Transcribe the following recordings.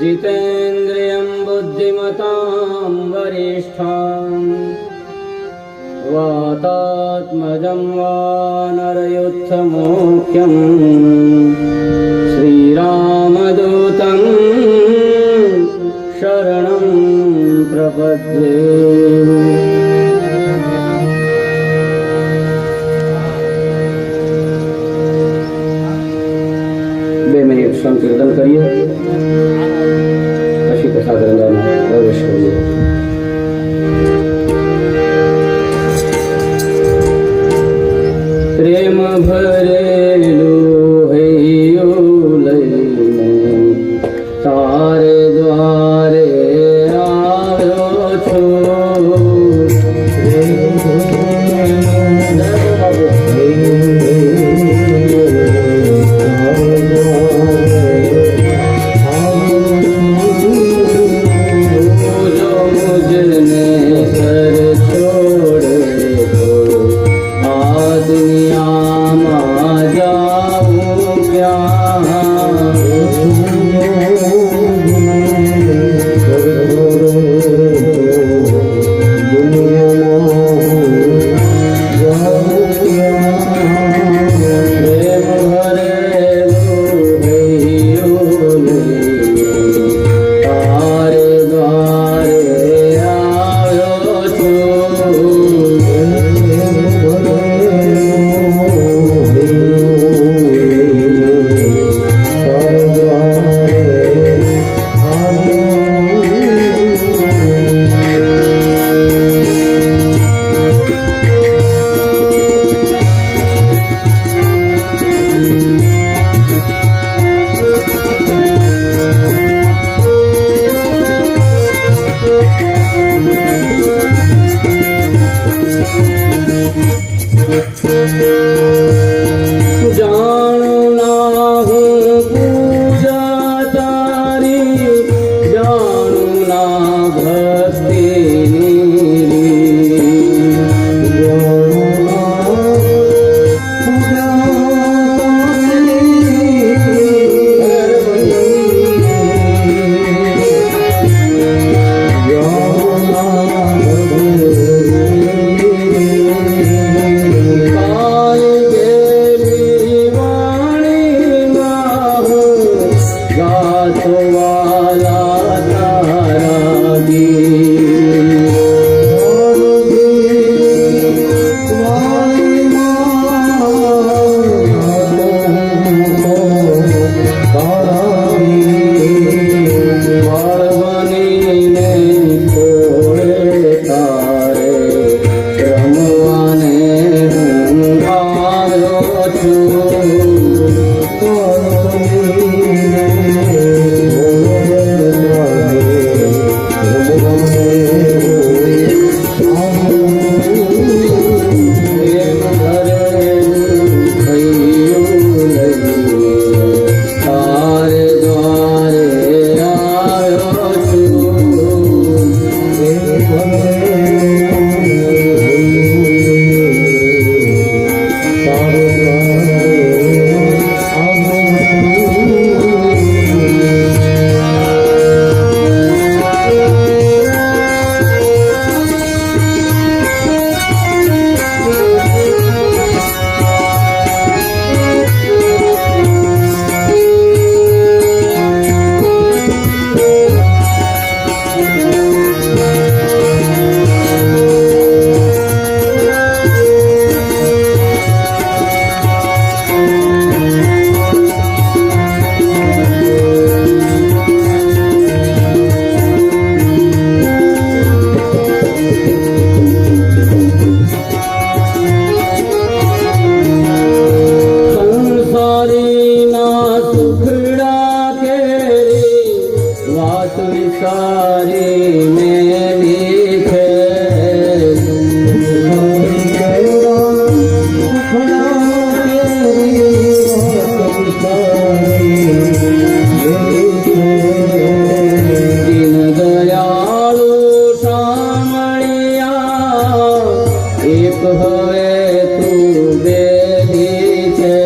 जितेन्द्रियं बुद्धिमतां वरिष्ठां वातात्मजं वानरयुद्धमुख्यं श्रीरामदूतं शरणं प्रपद्ये। संकीर्तन करिए પછી કથા ગ્રંથમાં પ્રવેશ કરીએ। પ્રેમ ભરેલું હૈયું લઈને તારે દ્વારે આવ્યો છું। હવે તું બેઠી છે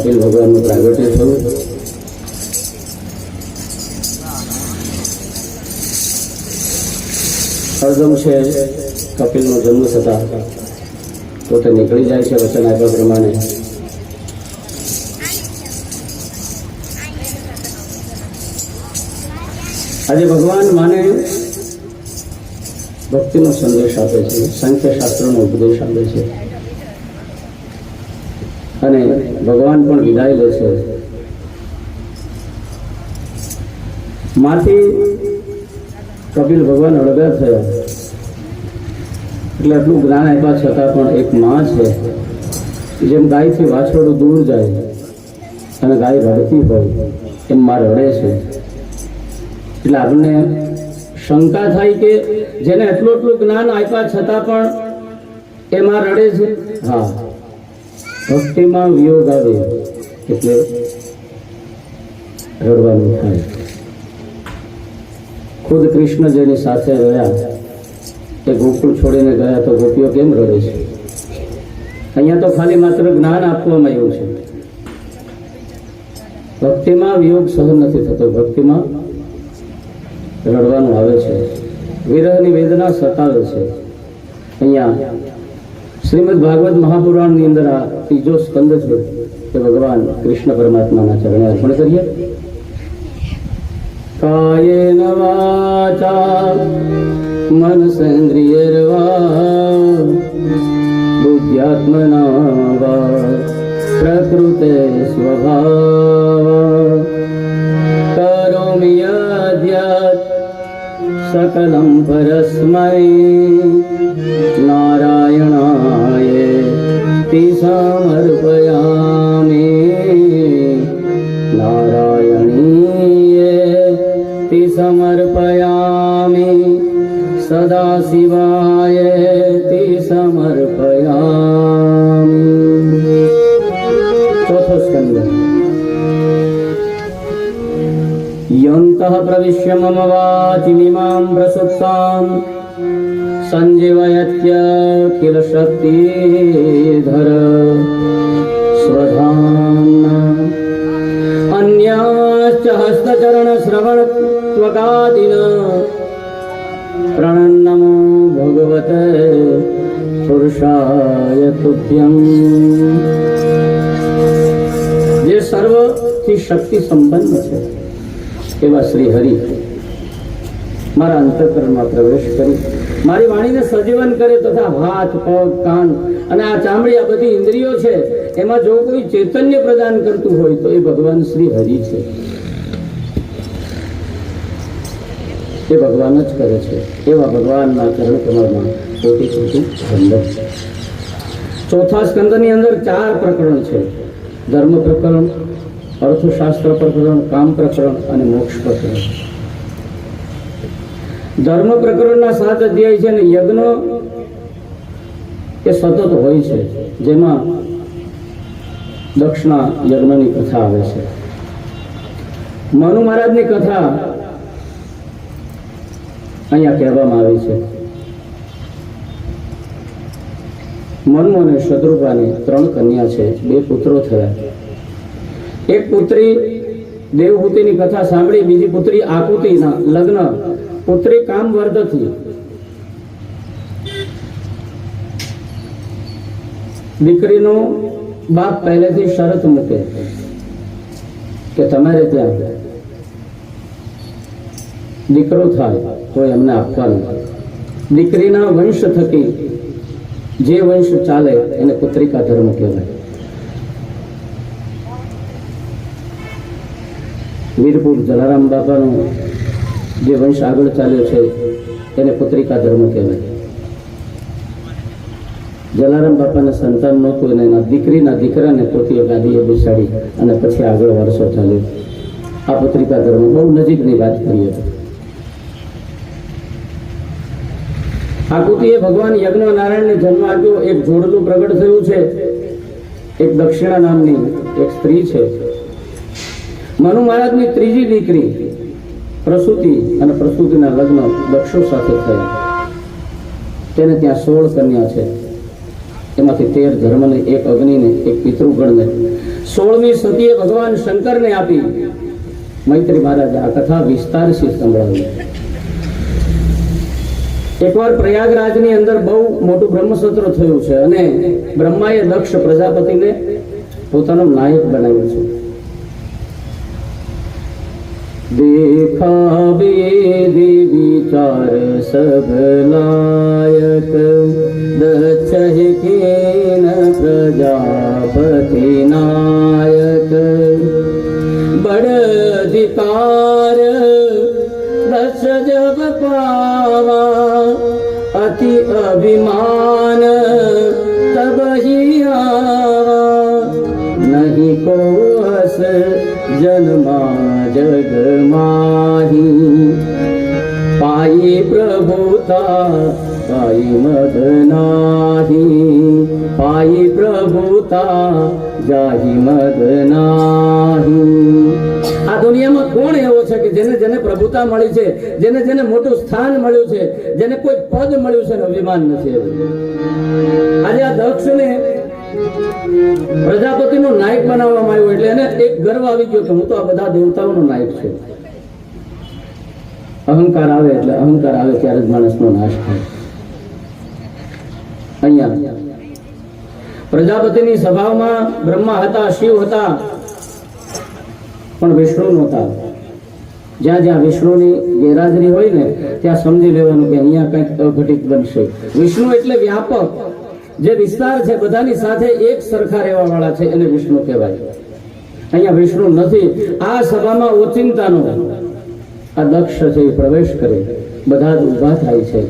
કપિલ ભગવાનનું પ્રાગટ્ય થયું. હરદમ છે કપિલનો જન્મ થતા પોતે નીકળી જાય છે વચન આપ્યા પ્રમાણે. આજે ભગવાન માને ભક્તિનો સંદેશ આપે છે, સાંખ્ય શાસ્ત્રનો ઉપદેશ આપે છે અને ભગવાન પણ વિદાય લે છે. માંથી કપિલ ભગવાન અળગા થયા એટલે આટલું જ્ઞાન આપ્યા છતાં પણ એક માં છે, જેમ ગાયથી વાછરડું દૂર જાય અને ગાય રડતી હોય એમ માં રડે છે. એટલે આપણને શંકા થાય કે જેને એટલું જ્ઞાન આપ્યા છતાં પણ એમાં રડે છે. હા, ભક્તિમાં વિયોગ આવે એટલે રડવાનું થાય. ખુદ કૃષ્ણ જેની સાથે રહ્યા એ ગોકુળ છોડીને ગયા તો ગોપીઓ કેમ રડે છે? અહીંયા તો ખાલી માત્ર જ્ઞાન આપવામાં આવ્યું છે. ભક્તિમાં વિયોગ સહન નથી થતો, ભક્તિમાં રડવાનું આવે છે, વિરહની વેદના સતાવે છે. અહીંયા શ્રીમદ ભાગવત મહાપુરાણની અંદર આ ત્રીજો સ્કંદ છે તે ભગવાન કૃષ્ણ પરમાત્માના ચરણે અર્પણ કરીએ. કાયેન વાચા મનસેન્દ્રિયર્વા બુદ્ધ્યાત્મના વા પ્રકૃતે સ્વભાવ કરોમિ યદ્યત सकलं परस्मै नारायणाय ति समर्पयामि नारायणीये ति समर्पयामि सदाशिवाय ति समर्पयामि. चौथो स्कंद. यन्तः प्रविश्य मम वाचिमिमां प्रसुप्तां सञ्जीवयत्यखिल शक्तिधर स्वधाम्ना अन्याश्च हस्तचरणश्रवणत्वगादिन प्रणन्नमो भगवते पुरुषाय तुभ्यं. જે સર્વથી શક્તિ સંપન્ન છે એવા શ્રી હરિ મારા અંતઃકરણમાં પ્રવેશ કરી મારી વાણીને સજીવન કરે તથા હાથ, પગ, કાન અને આ ચામડી, આ બધી ઇન્દ્રિયો છે એમાં જો કોઈ ચૈતન્ય પ્રદાન કરતું હોય તો એ ભગવાન શ્રી હરિ છે. એ ભગવાન જ કરે છે. એવા ભગવાનના ચરણ કમળમાં કોટી કોટી વંદન. ચોથા સ્કંદની અંદર 4 પ્રકરણ છે. ધર્મ પ્રકરણ, અર્થશાસ્ત્ર પ્રકરણ, કામ પ્રકરણ અને મોક્ષ પ્રકરણ. ધર્મ પ્રકરણના 7 અધ્યાય છે ને યજ્ઞ એ સતત હોય છે, જેમાં દક્ષના યજ્ઞની કથા આવે છે. મનુ મહારાજની કથા અહીંયા કહેવામાં આવી છે. મનુ અને શત્રુપાની 3 કન્યા છે, 2 પુત્રો થયા. એક પુત્રી દેવહૂતિની કથા સાંભળી, બીજી પુત્રી આકુતિના લગ્ન પુત્રી કામવર્ધથી. દીકરીનો બાપ પહેલેથી શરત મૂકે કે તમારે ત્યાં દીકરો થાય તો એમને આપવાનું. દીકરીના વંશ થકી જે વંશ ચાલે એને પુત્રિકા ધર્મ કહેવાય. વીરપુર જલારામ બાપાનો જે વંશ આગળ ચાલ્યો છે એને પુત્રિકા ધર્મ કહેવાય. જલારામ બાપાને સંતાન નહોતું અને એના દીકરીના દીકરાને પોતે ગાદીએ બેસાડી અને પછી આગળ વર્ષો ચાલ્યો. આ પુત્રિકા ધર્મ બહુ નજીકની વાત કરીએ તો આકૃતિએ ભગવાન યજ્ઞ નારાયણને જન્મ આપ્યો. એક જોડલું પ્રગટ થયું છે. એક દક્ષિણા નામની એક સ્ત્રી છે. મનુ મહારાજની ત્રીજી દીકરી પ્રસૂતિ અને પ્રસૂતિના લગ્ન દક્ષો સાથે થયા. તેને ત્યાં 16 કન્યા છે. એમાંથી 13 ધર્મને, 1 અગ્નિને, 1 પિતૃગણને, 16મી સતીએ ભગવાન શંકરને આપી. મૈત્રી મહારાજે આ કથા વિસ્તારથી સંભળાવી. એકવાર પ્રયાગરાજની અંદર બહુ મોટું બ્રહ્મસત્ર થયું છે અને બ્રહ્માએ દક્ષ પ્રજાપતિને પોતાનો નાયક બનાવ્યો છે. देखा वेदी विचार सब लायक दक्ष केन प्रजापति नायक बड़ अधिकार दक्ष जब पावा अति अभिमान तब ही आवा नहीं को अस जन्मा जग माही पाई प्रभुता पाई मद नाही पाई प्रभुता जाहि मद नाही. આ દુનિયામાં કોણ એવો છે કે જેને જેને પ્રભુતા મળી છે, જેને જેને મોટું સ્થાન મળ્યું છે, જેને કોઈ પદ મળ્યું છે ને અભિમાન નથી? આજે આ દક્ષને પ્રજાપતિનો નાયક બનાવવામાં આવ્યો એટલે એને એક ગર્વ આવી ગયો કે હું તો આ બધા દેવતાઓનો નાયક છું. અહંકાર આવે એટલે અહંકાર આવે ત્યારે જ માણસનો નાશ થાય. અહીંયા પ્રજાપતિની સભામાં બ્રહ્મા હતા, શિવ હતા, પણ વિષ્ણુ નહોતા. જ્યાં જ્યાં વિષ્ણુની ગેરહાજરી હોય ને ત્યાં સમજી લેવાનું કે અહીંયા કંઈક અઘટિત બનશે. વિષ્ણુ એટલે વ્યાપક, જે વિસ્તાર છે બધાની સાથે એક સરખા રહેવા વાળા છે એને વિષ્ણુ કહેવાય. અહીંયા વિષ્ણુ નથી. આ સભામાં ઓચિંતાનો આ દક્ષ છે એ પ્રવેશ કરે, બધા જ ઊભા થાય છે,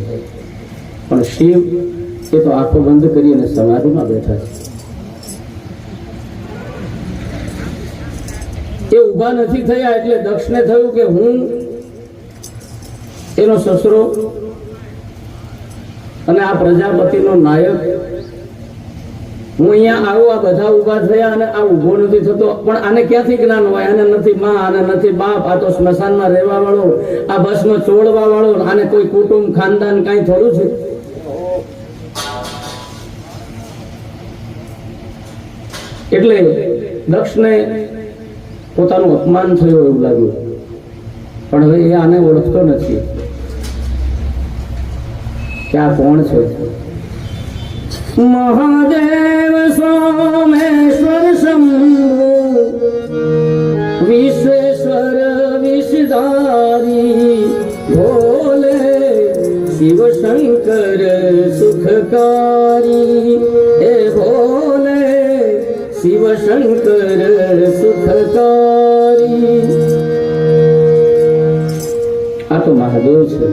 પણ શિવ એ તો આંખો બંધ કરીને સમાધિમાં બેઠા છે. એ ઊભા નથી થયા એટલે દક્ષને થયું કે હું એનો સસરો અને આ પ્રજાપતિનો નાયક, હું અહીંયા આવું, આ બધા ઊભા થયા અને આ ઊભો નથી થતો, પણ આને ક્યાંથી જ્ઞાન હોય? આને નથી માં, આને નથી બાપ, આ તો સ્મશાનમાં રહેવા વાળો, આ બસમાં ચોળવા વાળો, આને કોઈ કુટુંબ ખાનદાન કાંઈ થોડું છે? એટલે દક્ષને પોતાનું અપમાન થયું એવું લાગ્યું, પણ હવે એ આને ઓળખતો નથી કે આ કોણ છે. મહાદેવ સોમેશ્વર શંભુ વિશ્વેશ્વર વિષધારી ભોલે શિવ શંકર સુખકારી હે ભોલે શિવ શંકર સુખકારી. આ તો મહાદેવ છે,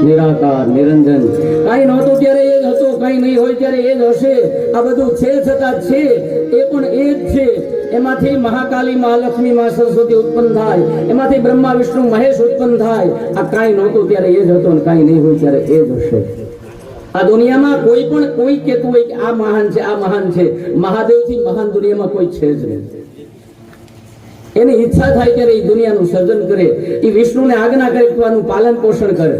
નિરાકાર નિરંજન. કઈ નહોતું ત્યારે એ જ હતો, કઈ નહીં હોય ત્યારે એ જ હશે. આ બધું છે છતાં છે એ પણ એ જ છે. એમાંથી મહાકાલી, મહાલક્ષ્મી, મા સરસ્વતી ઉત્પન્ન થાય, એમાંથી બ્રહ્મા વિષ્ણુ મહેશ ઉત્પન્ન થાય. આ કાંઈ નહોતું ત્યારે એ જ હતો ને કાંઈ નહીં હોય ત્યારે એ જ હશે. આ દુનિયામાં કોઈ પણ કોઈ કહેતું હોય કે આ મહાન છે, આ મહાન છે, મહાદેવથી મહાન દુનિયામાં કોઈ છે જ નહીં. એની ઈચ્છા થાય ત્યારે એ દુનિયાનું સર્જન કરે, એ વિષ્ણુને આજ્ઞા કરે તો આનું પાલન પોષણ કરે,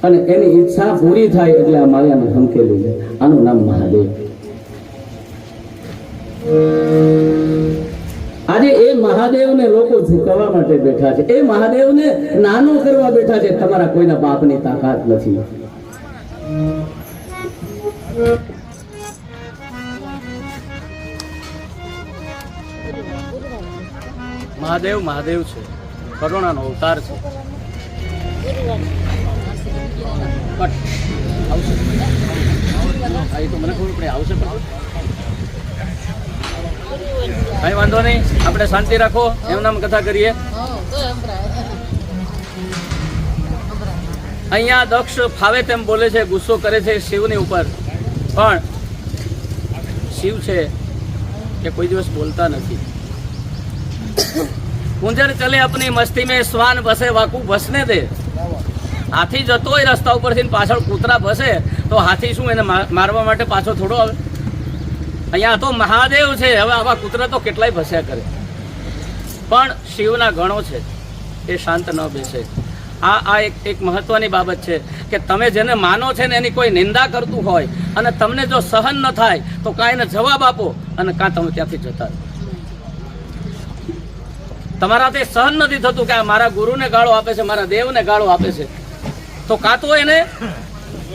અને એની ઈચ્છા પૂરી થાય એટલે આ માયાને હંકેલી લે. આનું નામ મહાદેવ. આજે એ મહાદેવને લોકો ઝુકાવવા માટે બેઠા છે, એ મહાદેવને નાનો કરવા બેઠા છે. તમારા કોઈના બાપની તાકાત નથી. મહાદેવ મહાદેવ છે, કરુણાનો અવતાર છે. કઈ વાંધો નહીં, આપણે શાંતિ રાખો, એમનામ કથા કરીએ. અહીંયા દક્ષ ફાવે તેમ બોલે છે, ગુસ્સો કરે છે શિવની ઉપર, પણ શિવ છે કે કોઈ દિવસ બોલતા નથી. કુંજર ચલે અપની મસ્તી में શ્વાન બસે વાકુ બસને દે. હાથી જતો હોય રસ્તા ઉપરથી પાછળ કૂતરા બસે તો હાથી શું એને મારવા માટે પાછો થોડો આવે? અહીંયા તો મહાદેવ છે, હવે આવા કૂતરા તો કેટલાય ભસ્યા કરે, પણ શિવના ગણો છે એ શાંત ન બેસે. આ એક મહત્વની બાબત છે કે તમે જેને માનો છે ને એની કોઈ નિંદા કરતું હોય અને તમને જો સહન ન થાય તો કાં એને જવાબ આપો અને કાં તમે ત્યાંથી જતા રહો. તમારાથી સહન નથી થતું કે આ મારા ગુરુને ગાળો આપે છે, મારા દેવને ગાળો આપે છે, તો કાં તો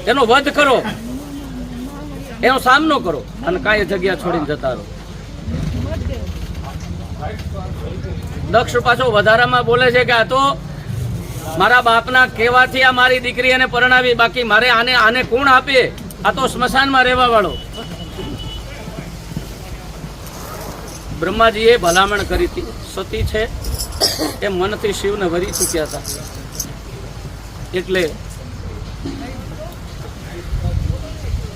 એનો વધ કરો, એનો સામનો કરો અને કાં એ જગ્યા છોડીને જતા રહો. દક્ષ પાછો વધારામાં બોલે છે કે આ તો મારા બાપના કહેવાથી આ મારી દીકરી એને પરણાવી, બાકી મારે આને કોણ આપે? આ તો સ્મશાનમાં રહેવા વાળો. બ્રહ્માજીએ ભલામણ કરી હતી, સતી છે એ મનથી શિવને વરી ચૂક્યા હતા, એટલે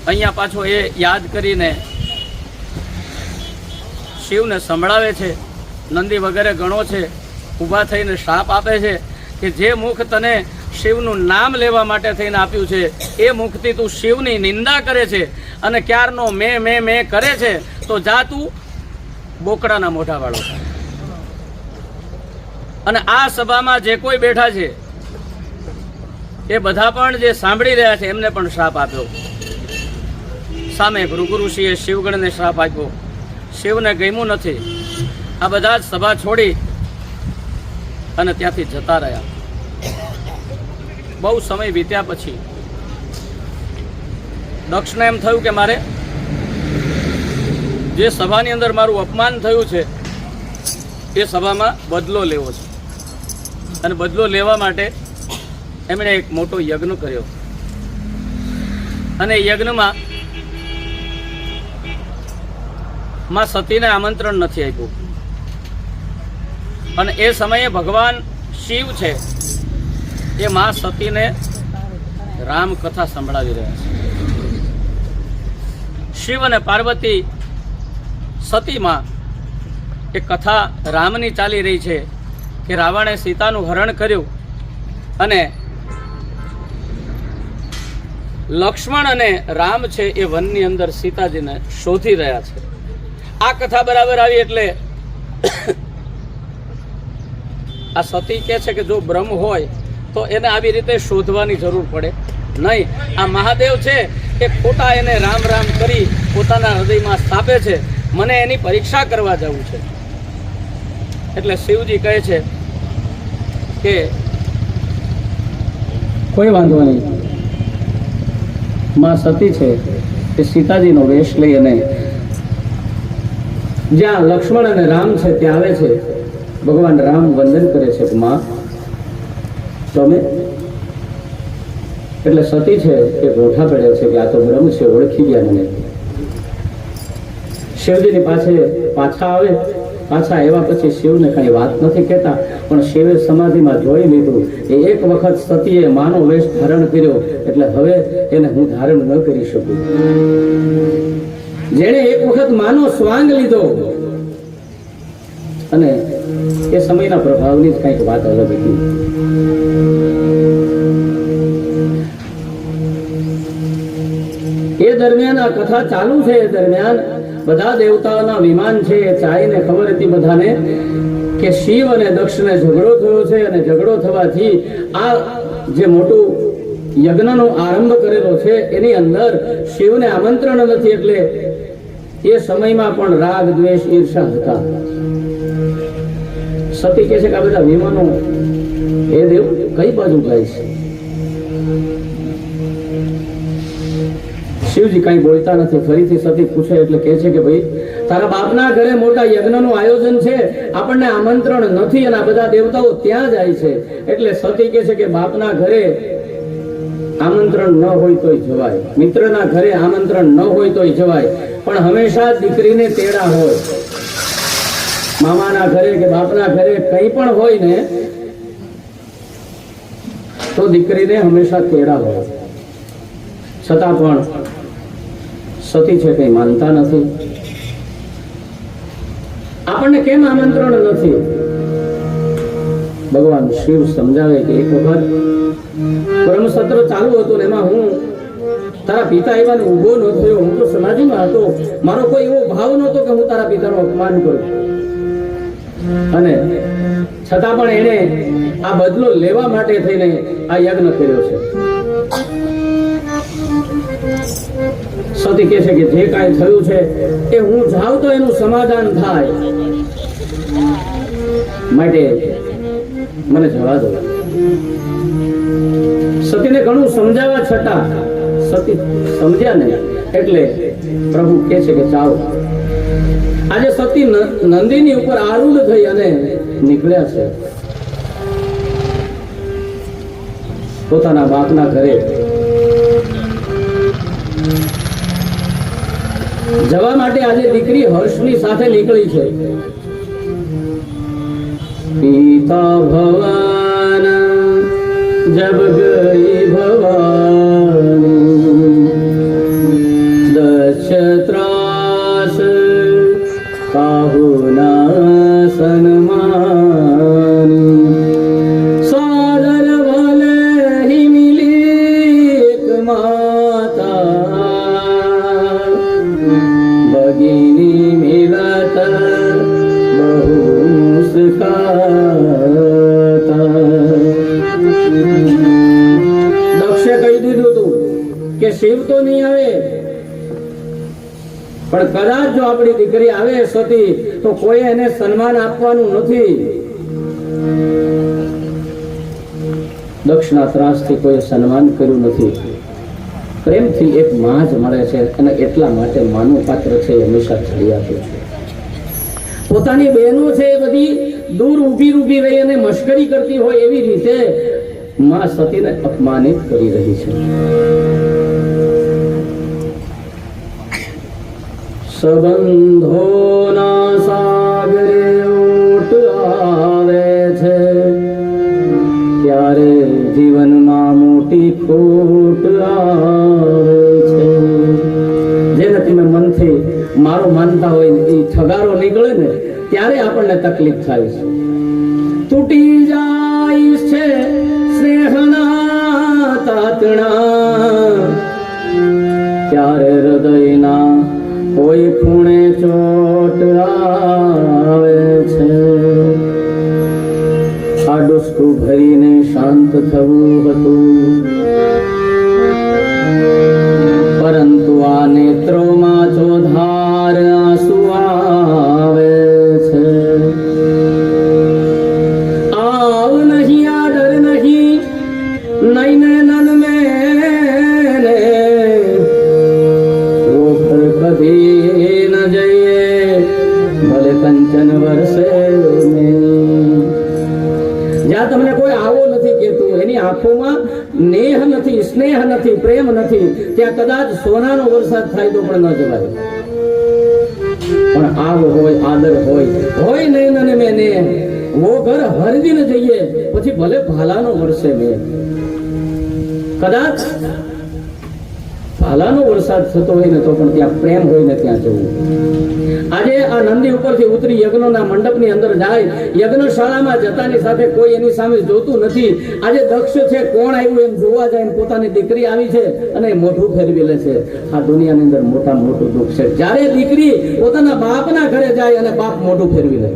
અહીંયા પાછો એ યાદ કરીને શિવને સંભળાવે છે. નંદી વગેરે ગણો છે ઊભા થઈને શ્રાપ આપે છે કે જે મુખ તને શિવનું નામ લેવા માટે થઈને આપ્યું છે એ મુખથી તું શિવની નિંદા કરે છે અને ક્યારનો મેં કરે છે, તો જા તું બોકડાના મોઢાવાળો. અને આ સભામાં જે કોઈ બેઠા છે એ બધા પણ જે સાંભળી રહ્યા છે એમને પણ શ્રાપ આપ્યો. સામે ભૃગુ શિવગણને શ્રાપ આપ્યો. શિવને ગમ્યું નથી. આ બધા જ સભા છોડી અને ત્યાંથી જતા રહ્યા. બહુ સમય વીત્યા પછી દક્ષને એમ થયું કે મારે જે સભાની અંદર મારું અપમાન થયું છે એ સભામાં બદલો લેવો છે. અને બદલો લેવા માટે એમણે એક મોટો યજ્ઞ કર્યો. અને યજ્ઞમાં માં સતીને આમંત્રણ નથી આપ્યું. અને એ સમયે ભગવાન શિવ છે એ માં સતીને રામ કથા સંભળાવી રહ્યા છે. શિવ અને પાર્વતી સતીમાં એ કથા રામની ચાલી રહી છે કે રાવણે સીતાનું હરણ કર્યું અને લક્ષ્મણ અને રામ છે એ વનની અંદર સીતાજીને શોધી રહ્યા છે. આ કથા બરાબર આવી એટલે આ સતી કહે છે કે જો બ્રહ્મ હોય તો એને આવી રીતે શોધવાની જરૂર પડે નહીં. આ મહાદેવ છે એ ખોટા એને રામ રામ કરી પોતાના હૃદયમાં સ્થાપે છે. મને એની પરીક્ષા કરવા જવું છે. એટલે શિવજી કહે છે કે કોઈ વાંધો નહીં. માં સતી છે તે સીતાજીનો વેશ લઈ અને જ્યાં લક્ષ્મણ અને રામ છે ત્યાં આવે છે. ભગવાન રામ વંદન કરે છે કે માં તમે, એટલે સતી છે એ રોઠા પડે છે કે આ તો બ્રહ્મ છે, ઓળખી ગયા મને. શિવજીની પાછા આવે. પાછા આવ્યા પછી શિવને કઈ વાત નથી કહેતા, પણ શિવે સમાધિમાં જોઈ લીધું એ એક વખત સતીએ માનો વેશ ધારણ કર્યો એટલે હવે એને હું ધારણ ન કરી શકું. જેણે એક વખત માનો સ્વાંગ લીધો અને એ સમયના પ્રભાવની જ કંઈક વાત અલગ હતી. એ દરમિયાન આ કથા ચાલુ છે. એ દરમિયાન બધા દેવતાઓના વિમાન છે એ ચાઈને ખબર હતી બધાને કે શિવ અને દક્ષને ઝઘડો થયો છે અને ઝઘડો થવાથી આ જે મોટું યજ્ઞનો આરંભ કરેલો છે એની અંદર શિવને આમંત્રણ નથી. એટલે એ સમયમાં પણ રાગ દ્વેષ ઈર્ષા હતા. સતી કહે છે કે આ બધા વિમાનો એ દેવ કઈ બાજુ જાય છે? શિવજી કઈ બોલતા નથી. ફરીથી સતી પૂછે એટલે કહે છે કે ભાઈ તારા બાપના ઘરે મોટા યજ્ઞનું આયોજન છે, આપણને આમંત્રણ નથી અને આ બધા દેવતાઓ ત્યાં જાય છે. એટલે સતી કહે છે કે બાપના ઘરે આમંત્રણ ન હોય તોય જવાય, મિત્રના ઘરે આમંત્રણ ન હોય તોય જવાય, પણ હંમેશા દીકરીને તેડા હોય. મામાના ઘરે કે બાપના ઘરે કંઈ પણ હોય ને તો દીકરીને હંમેશા તેડા હોય. છતાં પણ સતી છે કઈ માનતા નથી. આપણને કેમ આમંત્રણ નથી? ભગવાન શિવ સમજાવે કે એક વખત બ્રહ્મસત્ર ચાલુ હતું ને એમાં હું તારા પિતા એવા ઉભો ન થયો. હું તો સમાધિમાં હતો. મારો કોઈ એવો ભાવ નહોતો કે હું તારા પિતાનું અપમાન કરું. અને છતાં પણ એણે આ બદલો લેવા માટે થઈને આ યજ્ઞ કર્યો છે. સતી કહે છે કે જે કાંઈ થયું છે એ હું જાઉં તો એનું સમાધાન થાય, માટે મને જવા દો. સતીને ઘણું સમજાવવા છતાં સતી સમજ્યા નહીં, એટલે પ્રભુ કહે છે કે ચાલો. આજે સતી નંદીની ઉપર આરૂઢ થઈ અને નીકળ્યા છે પોતાના બાપના ઘરે. જવા માટે આજે દીકરી હર્ષની સાથે નીકળી છે. પિતા ભવાન જબ ગઈ ભવાની દક્ષત્રાસ કાહુના સન્માની સાદર ભલે હિ મિલિક માતા ભગિની મિલત બહુ મુસ્કાતા. દક્ષે કહી દીધું હતું કે શિવ તો નહીં આવે, પણ કદાચ જો આપણી દીકરી આવે સતી તો કોઈ એને સન્માન આપવાનું નથી. દક્ષના ત્રાસથી કોઈ સન્માન કર્યું નથી. પ્રેમથી એક માં જ મળે છે અને એટલા માટે માનું પાત્ર છે એ હંમેશા છડી આપ્યું છે. પોતાની બહેનો છે એ બધી દૂર ઊભી રહી અને મશ્કરી કરતી હોય એવી રીતે માં સતીને અપમાનિત કરી રહી છે. સંબંધોના સાગરે ઊટ આવે છે ત્યારે જીવનમાં મોટી ખોટ આવે છે. જેને તમે મનથી મારો માનતા હોય એ ઠગારો નીકળે ને ત્યારે આપણને તકલીફ થાય છે. તૂટી જાય છે સ્નેહના તાતણા ત્યારે હૃદયના કોઈ ખૂણે ચોટ આવે છે. આ ડુસકું ભરીને શાંત થવું હતું, પરંતુ આ નેત્રોમાં ચોધાર આંસુ આવે છે. આવ નહીં આ ડર નહીં નૈન નન મેને वो घर कभी न जाइए भले कंचन वर्षे में. જ્યાં તમને કોઈ આવો નથી કહેતું, એની આંખોમાં નેહ નથી, સ્નેહ નથી, પ્રેમ નથી, ત્યાં કદાચ સોનાનો વરસાદ થાય તો પણ ન જવાય. પણ આવ હોય, આદર હોય નહીં અને મેં ને વો ઘર હરદી ન જઈએ પછી ભલે ભાલાનો વરસે મેં. કદાચ ભાલાનો વરસાદ થતો હોય ને તો પણ ત્યાં પ્રેમ હોય ને ત્યાં જવું. આજે આ નંદી ઉપરથી ઉતરી યજ્ઞના મંડપની અંદર જાય, યજ્ઞશાળામાં જતાની સાથે કોઈ એની સામે જોતું નથી. આજે દક્ષ છે કોણ આવ્યું એમ જોવા જાય ને પોતાની દીકરી આવી છે અને મોઢું ફેરવી લે છે. આ દુનિયાની અંદર મોટામાં મોટું દુઃખ છે જ્યારે દીકરી પોતાના બાપના ઘરે જાય અને બાપ મોઢું ફેરવી લે.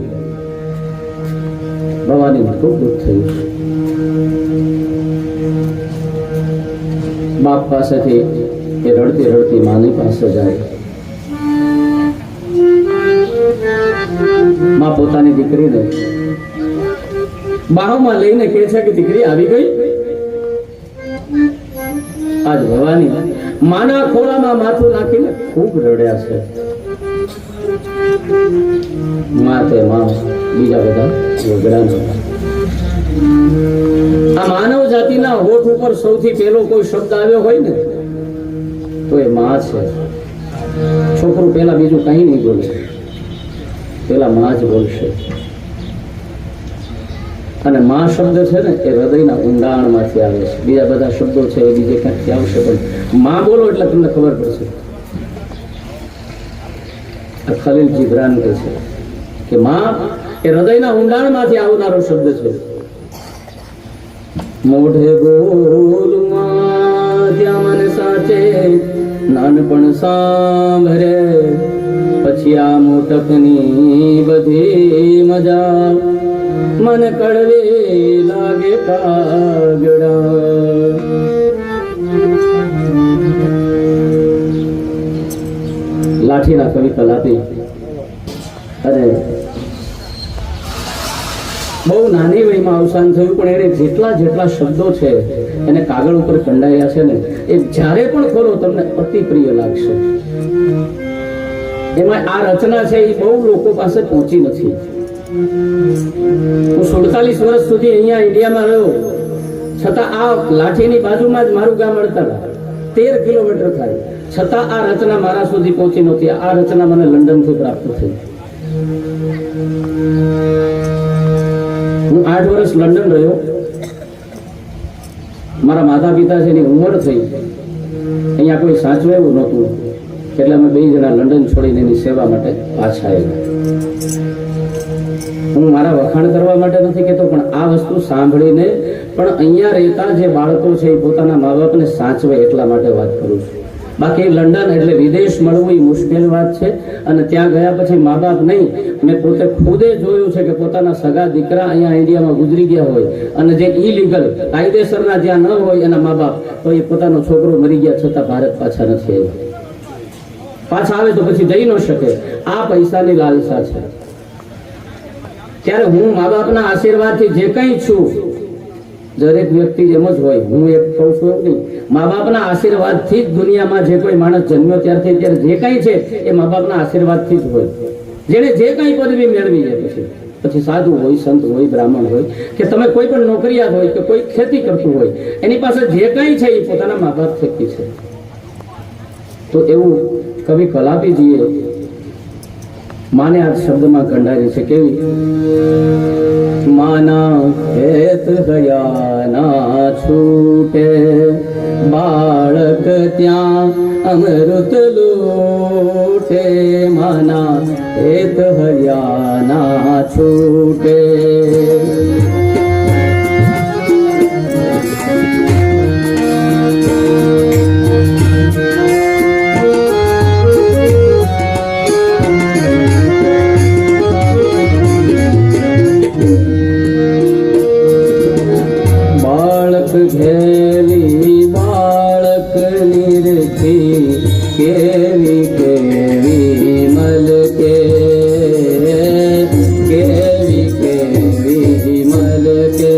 ભવાની ખૂબ દુઃખ થયું. બાપ પાસેથી એ રડતી રડતી માની પાસે જાય. માં પોતાની દીકરીને બાહોમાં લઈને કહે છે કે દીકરી આવી ગઈ. આજ ભવાની માના ખોળામાં માથું નાખીને ખૂબ રડ્યા છે. માં તે માં, બીજા બધા વગડા. આ માનવ જાતિના હોઠ ઉપર સૌથી પહેલો કોઈ શબ્દ આવ્યો હોય ને તો એ માં છે. છોકરું પેલા બીજું કઈ નહીં બોલે, પેલા માં જ બોલશે. અને માં શબ્દ છે ને એ હૃદયના ઊંડાણમાંથી આવે છે. બીજા બધા શબ્દો છે એ બીજે ક્યાંકથી આવશે, પણ માં બોલો એટલે તમને ખબર પડશે. ખલીલ જીબ્રાન કહે છે કે માં એ હૃદયના ઊંડાણમાંથી આવનારો શબ્દ છે. મોઢે બોલમાં ત્યાં મને સાચે નાનપણ સાંભળે પછી આ મોટકની બધી મજા મન કડવી લાગે કાગડા. લાઠીના કવિ કલાપી અને બહુ નાની વયમાં અવસાન થયું, પણ એને જેટલા શબ્દો છે એને કાગળ ઉપર કંડાયા છે ને, એ જ્યારે પણ ખોલો તમને અતિ પ્રિય લાગશે. એમાં આ રચના છે એ બહુ લોકો પાસે પહોંચી નથી. હું 47 વર્ષ સુધી અહીંયા ઇન્ડિયામાં રહ્યો, છતાં આ લાઠીની બાજુમાં જ મારું ગામ અડતાલા 13 કિલોમીટર થાય, છતાં આ રચના મારા સુધી પહોંચી નથી. આ રચના મને લંડનથી પ્રાપ્ત થઈ. હું 8 વર્ષ લંડન રહ્યો. મારા માતા પિતા છે એની ઉંમર થઈ, અહીંયા કોઈ સાચવે એવું નહોતું, એટલે અમે 2 જણા લંડન છોડીને એની સેવા માટે પાછા આવ્યા. હું મારા વખાણ કરવા માટે નથી કહેતો, પણ આ વસ્તુ સાંભળીને પણ અહીંયા રહેતા જે બાળકો છે એ પોતાના મા બાપને સાચવે એટલા માટે વાત કરું છું. બાકી લંડન એટલે વિદેશ મળવું એ મુશ્કેલ વાત છે. અને ત્યાં ગયા પછી મા બાપ નહીં, મેં પોતે ખુદે જોયું છે કે પોતાના સગા દીકરા અહીંયા ઇન્ડિયામાં ગુજરી ગયા હોય અને જે ઇલીગલ કાયદેસરના જ્યાં ન હોય એના મા બાપ, તો એ પોતાનો છોકરો મરી ગયા છતાં ભારત પાછા નથી આવ્યા. પાછા આવે તો પછી જઈ ન શકે. આ પૈસાની લાલસા છે. ત્યારે હું મા બાપના આશીર્વાદથી જે કંઈ છું, દરેક વ્યક્તિ એમ જ હોય, હું એક કહું છું એવું નહીં, મા બાપના આશીર્વાદથી જ દુનિયામાં જે કોઈ માણસ જન્મ્યો ત્યારથી ત્યારે જે કંઈ છે એ મા બાપના આશીર્વાદથી જ હોય. જેને જે કંઈ પદવી મેળવી છે પછી સાધુ હોય, સંત હોય, બ્રાહ્મણ હોય, કે તમે કોઈ પણ નોકરિયાત હોય કે કોઈ ખેતી કરતું હોય, એની પાસે જે કંઈ છે એ પોતાના મા બાપ થકી છે. તો એવું કવિ કલાપીજીએ માને આ શબ્દમાં કંડારી છે. કેવી? માના હેત ગયા ના છૂટે, બાળક ત્યાં અમૃત લૂટે. માના હેત ગયા ના છૂટે. ઘેલી બાળક નિરખી, કેવી કેવી મલકે, કેવી કેવી મલકે.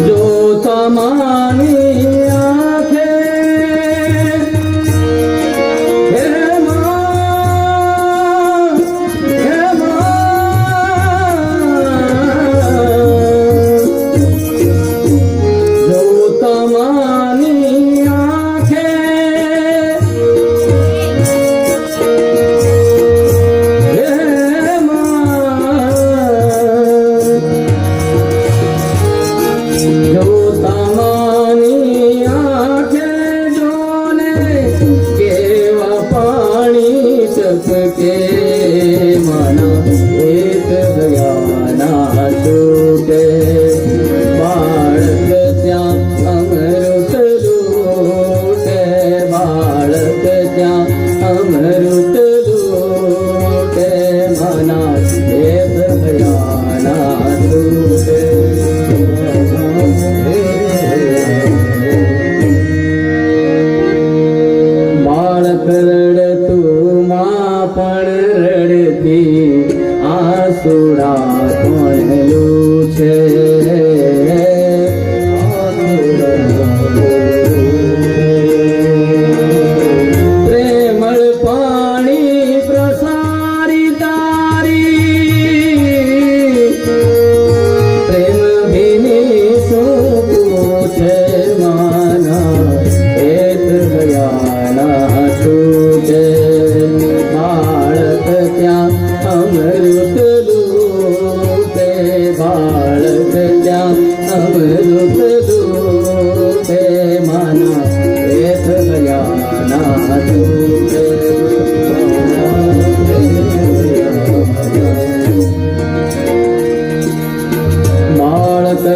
જો તમારી આંખે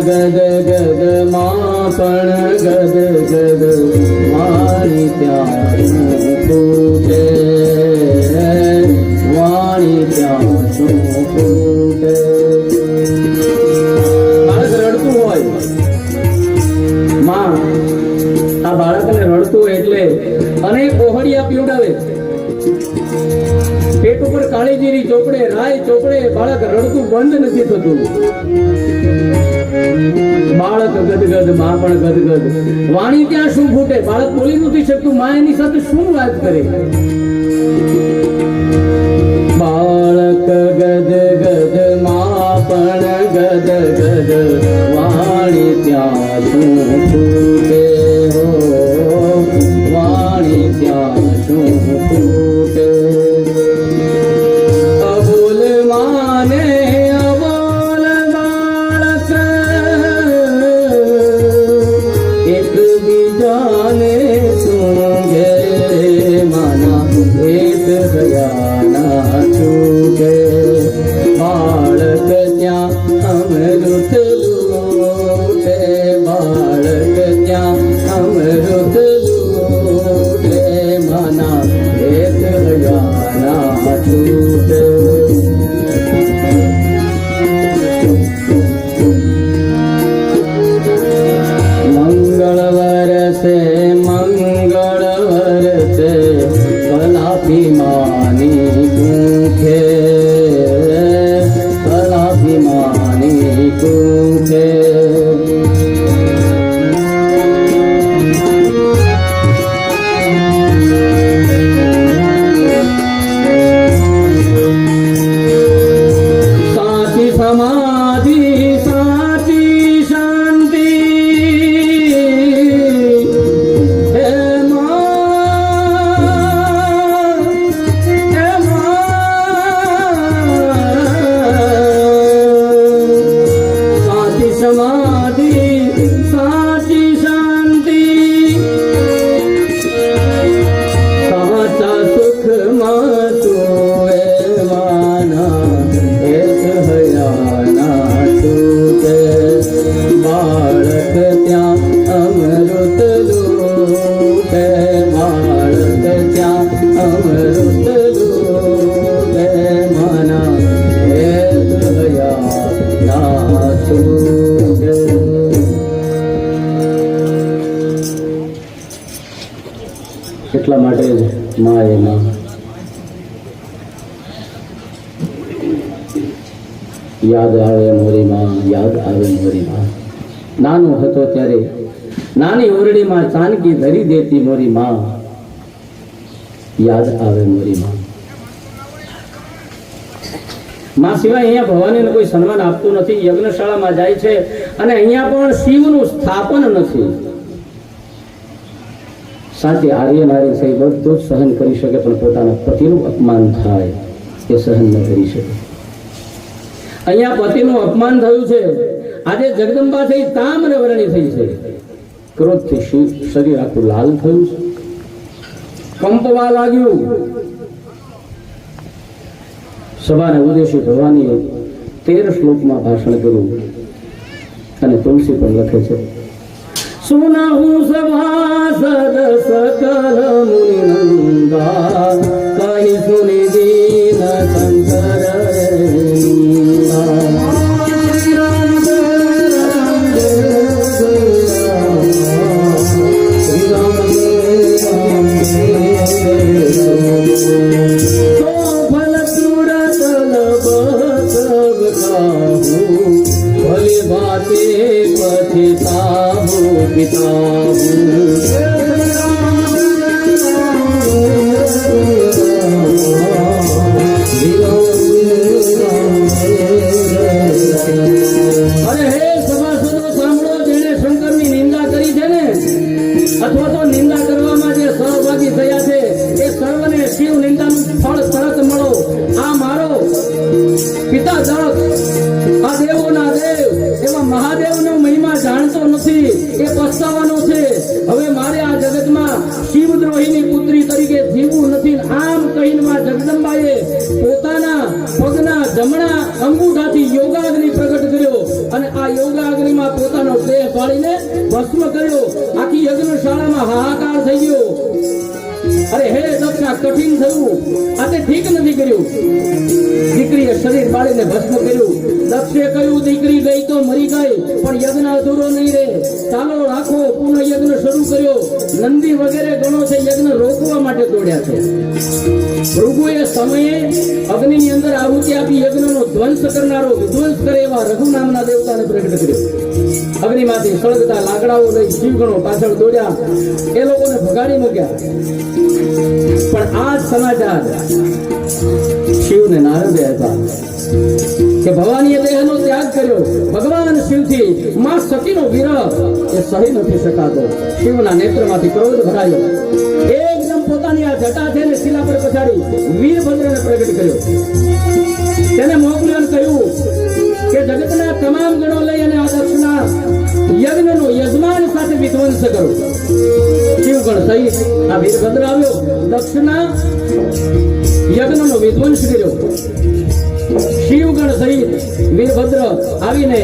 ગદ ગદ માં પણ ગદ ગદ મારી ત્યાં તૂટે. અને ઓહળિયા પીવડાવે. પેટ ઉપર કાળી જીરી ચોપડે, રાય ચોપડે, બાળક રડતું બંધ નથી થતું. બાળક ગદગદ, માં પણ ગદગદ. વાણી ત્યાં શું ફૂટે, બાળક બોલી નથી શકતું, માં એની સાથે શું વાત કરે. બાળક ગદગદ, માં પણ ગદગદ, વાણી ત્યાં શું ફૂટે હો, વાણી ત્યાં શું ફૂટે. અબોલ માને અબોલ બાળક, એકબીજાને સૂંઘે, માના ભેદ હયાના છૂટે. બાળક ત્યાં અમૃત લૂટે, બાળક ત્યાં અમૃત લૂટે, માના ભેદ હયાના છૂટે. મંગળ વરસે, મંગળ વરસે, કલાપી માની કુંખે, કલાપી માની કુંખે. સાચી સમાધિ, સાચી શાંતિ, હે માં, હે માં. સાચી સમાધિ, સાચી શાંતિ, સાચા સુખમાં તું એ માના એક હયાના છૂટે. બાળક ત્યાં અમૃત લૂટે, બાળક ત્યાં અમૃત લૂટે, માના એક હયાના છૂટે. એટલા માટે જ માં એ માં. યાદ આવે મોરી માં, યાદ આવે મોરી માં. નાનો હતો ત્યારે નાની ઓરડીમાં ચાનકી ધરી દેતી મોરી માં, યાદ આવે મોરી માં. માં સિવાય અહીંયા ભવાનીને કોઈ સન્માન આપતું નથી. યજ્ઞશાળામાં જાય છે અને અહીંયા પણ શિવનું સ્થાપન નથી. સાચી આર્ય નારી છે, બધું જ સહન કરી શકે, પણ પોતાના પતિનું અપમાન થાય એ સહન ન કરી શકે. અહીંયા પતિનું અપમાન થયું છે. આજે જગદંબા થઈ તામ્ર વર્ણી થઈ છે. ક્રોધથી શરીર આખું લાલ થયું છે, કંપવા લાગ્યું. સભાને ઉદ્દેશી ભવાનીએ 13 શ્લોકમાં ભાષણ કર્યું અને તુલસી પણ લખે છે. સુનાહુ સભાસદ સકલ મુનિનંદા, કહી સુની દીન શંકર ભસ્મ કર્યો. આખી યજ્ઞશાળામાં હાહાકાર થઈ ગયો. અરે હે દક્ષ, આ કઠિન થયું, આ તે ઠીક નથી કર્યું. દીકરીએ શરીર બાળીને ભસ્મ કર્યું. દક્ષે કહ્યું દીકરી ગઈ તો મરી ગઈ, પણ યજ્ઞ અધૂરો નહીં રહે, ચાલો રાખો. પુનઃ યજ્ઞ શરૂ કર્યો. નંદી વગેરે ગણો છે યજ્ઞ રોકવા માટે દોડ્યા છે. ભૃગુએ સમયે અગ્નિની અંદર આહુતિ આપી યજ્ઞનો ધ્વંસ કરનારો વિધ્વંસ કરે એવા રઘુ નામના દેવતાને પ્રગટ કર્યો. અગ્નિમાંથી સળગતા લાકડાઓ લઈ શિવગણો પાછળ દોડ્યા, એ લોકોને ભગાડી મૂક્યા. પણ આ જ સમાચાર શિવને નારદે હતા કે ભવાનીએ દેહનો ત્યાગ કર્યો. ભગવાન શિવથી માં સતીનો વિરહ એ સહી નથી શકાતો. શિવના નેત્રમાંથી ક્રોધ ભરાયો. એકદમ પોતાની આ જટા છે ને શિલા પર પછાડી વીરભદ્રને પ્રગટ કર્યો. તેને મોકલ્યો અને કહ્યું કે જગતના તમામ ગણો લઈ અને આ દક્ષના યજ્ઞનો યજમાન સાથે વિધ્વંસ કરો. શિવગણ સહિત આ વીરભદ્ર આવ્યો, દક્ષના યજ્ઞનો વિધ્વંસ કર્યો. શિવગણ સહિત વીરભદ્ર આવીને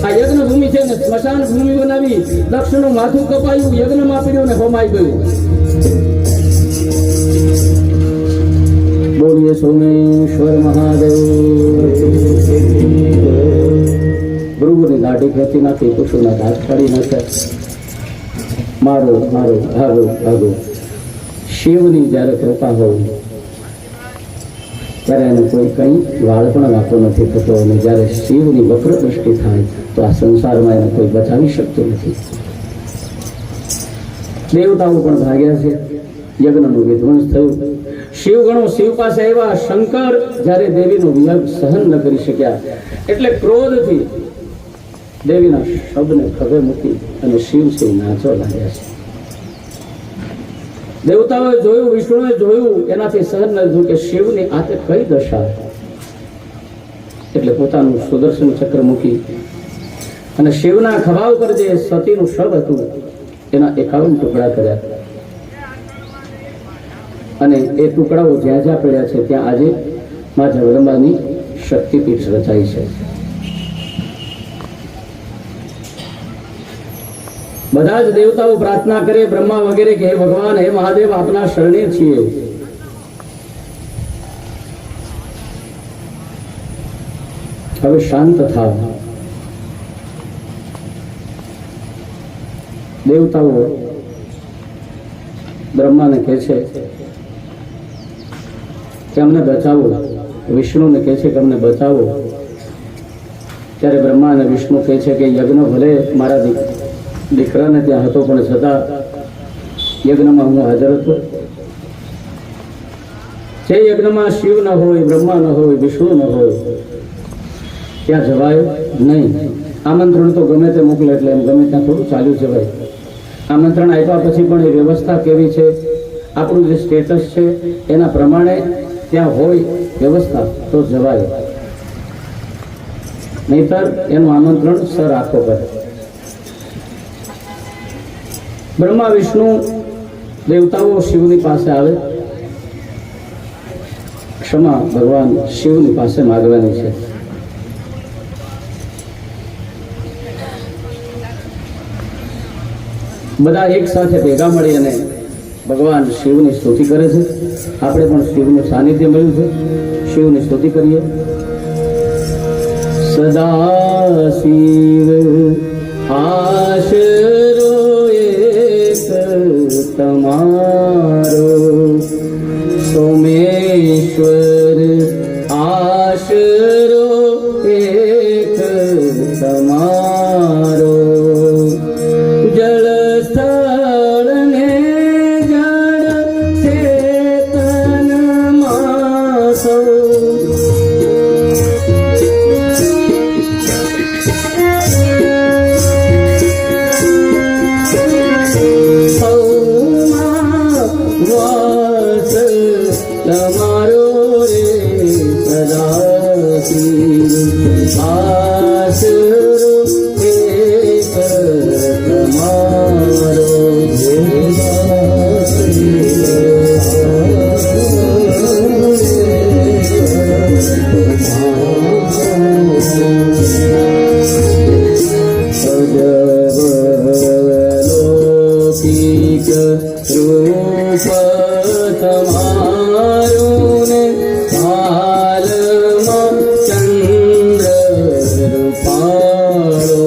આ યજ્ઞ ભૂમિ છે ને સ્મશાન ભૂમિ બનાવી દક્ષનું માથું કપાયું, યજ્ઞમાં પીડ્યું ને હોમાઈ ગયું. બોલીએ સોમેશ્વર મહાદેવ. ભૃગુની દાઢી ખેંચી નાખી, પશુના દાંત કાઢી નાખ્યા. મારો મારો ભાગો ભાગો. શિવની જ્યારે કૃપા હોય ત્યારે એને કોઈ કંઈ વાળ પણ વાંકો નથી થતો, અને જ્યારે શિવની વક્ર દ્રષ્ટિ થાય તો આ સંસારમાં એને કોઈ બચાવી શકતું નથી. દેવતાઓ પણ ભાગ્યા છે, યજ્ઞનું વિધ્વંસ થયું. શિવગણો શિવ પાસે આવ્યા. શંકર જ્યારે દેવીનો વિયોગ સહન ન કરી શક્યા એટલે ક્રોધથી દેવીના શબ્દને ખભે મૂકી અને શિવ છે નાચવા લાગ્યા છે. દેવતાઓએ જોયું, વિષ્ણુએ જોયું, એનાથી સહન ન થયું કે શિવની આતે કઈ દશા. એટલે પોતાનું સુદર્શન ચક્ર મૂકી અને શિવના ખભા ઉપર જે સતીનું શબ હતું એના 51 ટુકડા કર્યા. અને એ ટુકડાઓ જ્યાં જ્યાં પડ્યા છે ત્યાં આજે માં જગદંબાની શક્તિપીઠ રચાઈ છે. બધા જ દેવતાઓ પ્રાર્થના કરે, બ્રહ્મા વગેરે કે હે ભગવાન, હે મહાદેવ, આપના શરણે છીએ. હવે શાંત થાવ. દેવતાઓ બ્રહ્માને કહે છે કે અમને બચાવો, વિષ્ણુને કહે છે કે અમને બચાવો. ત્યારે બ્રહ્મા અને વિષ્ણુ કહે છે કે યજ્ઞ ભલે મારા દીકરાને ત્યાં હતો પણ છતાં યજ્ઞમાં હું હાજર હતો. જે યજ્ઞમાં શિવ ન હોય, બ્રહ્મા ન હોય, વિષ્ણુ ન હોય ત્યાં જવાય નહીં. આમંત્રણ તો ગમે તે મોકલે એટલે એમ ગમે ત્યાં થોડું ચાલ્યું છે ભાઈ. આમંત્રણ આપ્યા પછી પણ એ વ્યવસ્થા કેવી છે, આપણું જે સ્ટેટસ છે એના પ્રમાણે ત્યાં હોય વ્યવસ્થા તો જવાય, નહીતર એનું આમંત્રણ સર આખો કરે. બ્રહ્મા વિષ્ણુ દેવતાઓ શિવની પાસે આવે. ક્ષમા ભગવાન શિવની પાસે માગવાની છે. બધા એક સાથે ભેગા મળી અને ભગવાન શિવની સ્તુતિ કરે છે. આપણે પણ શિવનું સાનિધ્ય મળ્યું છે, શિવની સ્તુતિ કરીએ. સદા શિવ આશરો એક તમારો, સોમેશ્વર આશરો એક તમારો. જળ સ્થળ ને જળ ચેતન માસો, વાસ તમારો રે સદા આશરો એક તમારો. રૂપ તમારું ને હાલમાં ચંદ્ર રૂપાળો.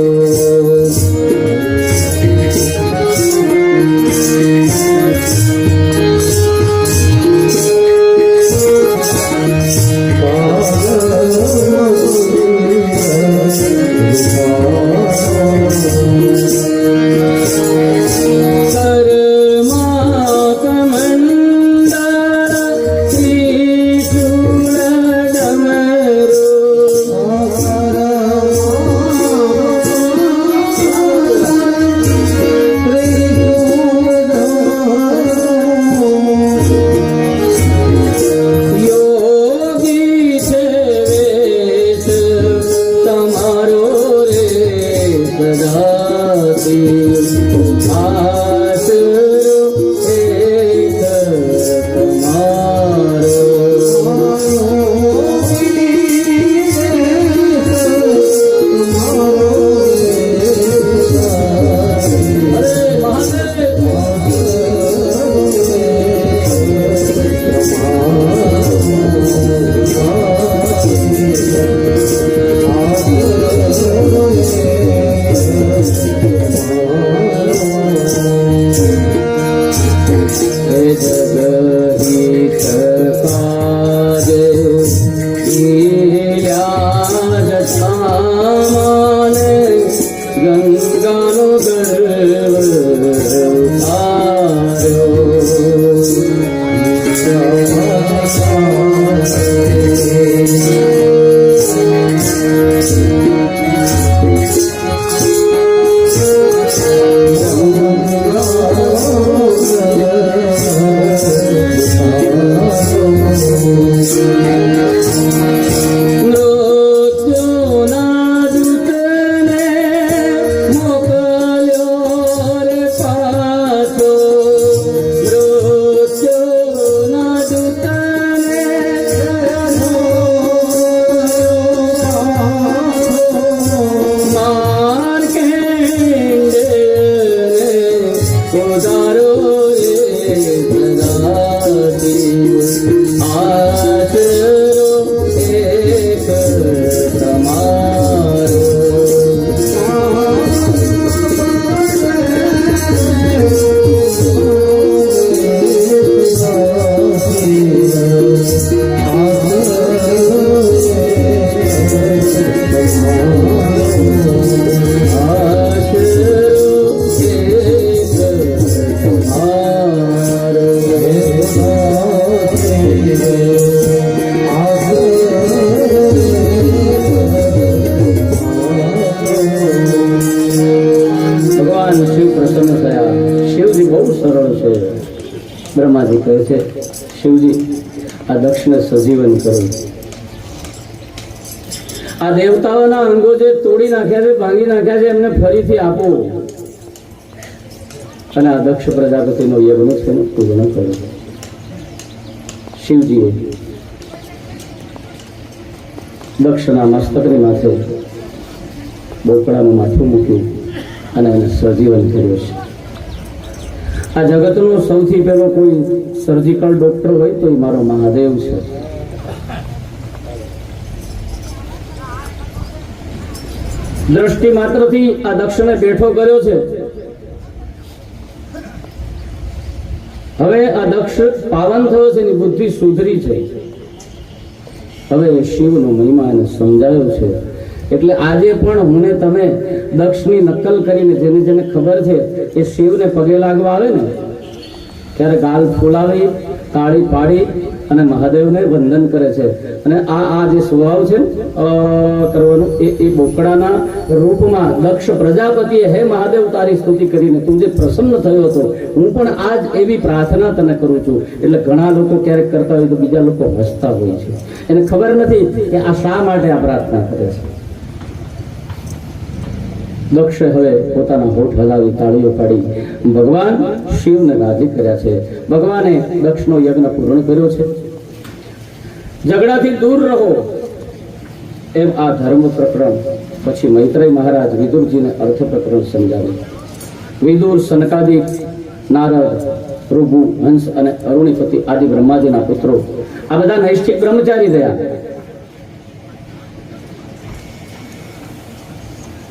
તમારો રે સદાશિવ આશરો એક તમારો ભગવાન શિવ પ્રસન્ન થયા. શિવજી બહુ સરળ છે. બ્રહ્માજી કહે છે, શિવજી આ દક્ષને સજીવન કરો. આ દેવતાઓના અંગો જે તોડી નાખ્યા છે, ભાંગી નાખ્યા છે, એમને ફરીથી આપો અને આ દક્ષ પ્રજાપતિનો યજ્ઞ છે ને પૂર્ણ કરો. શિવજીએ દક્ષના મસ્તકની માથે બોકડાનું માથું મૂક્યું અને એને સજીવન કર્યું છે. આ જગતનો સૌથી પહેલો કોઈ સર્જિકલ ડોક્ટર હોય તો એ મારો મહાદેવ છે. દ્રષ્ટિ માત્રથી આ દક્ષને બેઠો કર્યો છે. હવે આ દક્ષ પાવન થયો છે, એની બુદ્ધિ સુધરી છે. હવે શિવનો મહિમા એને સમજાયો છે. એટલે આજે પણ હું ને તમે દક્ષની નકલ કરીને જેને જેને ખબર છે એ શિવને પગે લાગવા આવે ને ત્યારે ગાલ ફૂલાવી તાળી પાડી અને મહાદેવને વંદન કરે છે. અને આ જે સ્વભાવ છે કરવાનું એ બોકડાના રૂપમાં દક્ષ પ્રજાપતિએ હે મહાદેવ તારી સ્તુતિ કરીને તું જે પ્રસન્ન થયો હતો, હું પણ આજ એવી પ્રાર્થના તને કરું છું. એટલે ઘણા લોકો ક્યારેક કરતા હોય તો બીજા લોકો હસતા હોય છે. એને ખબર નથી કે આ શા માટે આ પ્રાર્થના કરે છે. દક્ષે હવે પોતાના હોઠ હલાવી તાળીઓ પાડી ભગવાન શિવને રાજી કર્યા છે. ભગવાને દક્ષનો યજ્ઞ પૂર્ણ કર્યો છે. ઝઘડાથી દૂર રહો એમ આ ધર્મ પ્રકરણ પછી મૈત્રેય મહારાજ વિદુરજીને અર્થ પ્રકરણ સમજાવ્યું. વિદુર, સનકાદિક, નારદ, ભૃગુ, હંસ અને અરુણિપતિ આદિ બ્રહ્માજીના પુત્રો આ બધા નૈષ્ઠિક બ્રહ્મચારી થયા.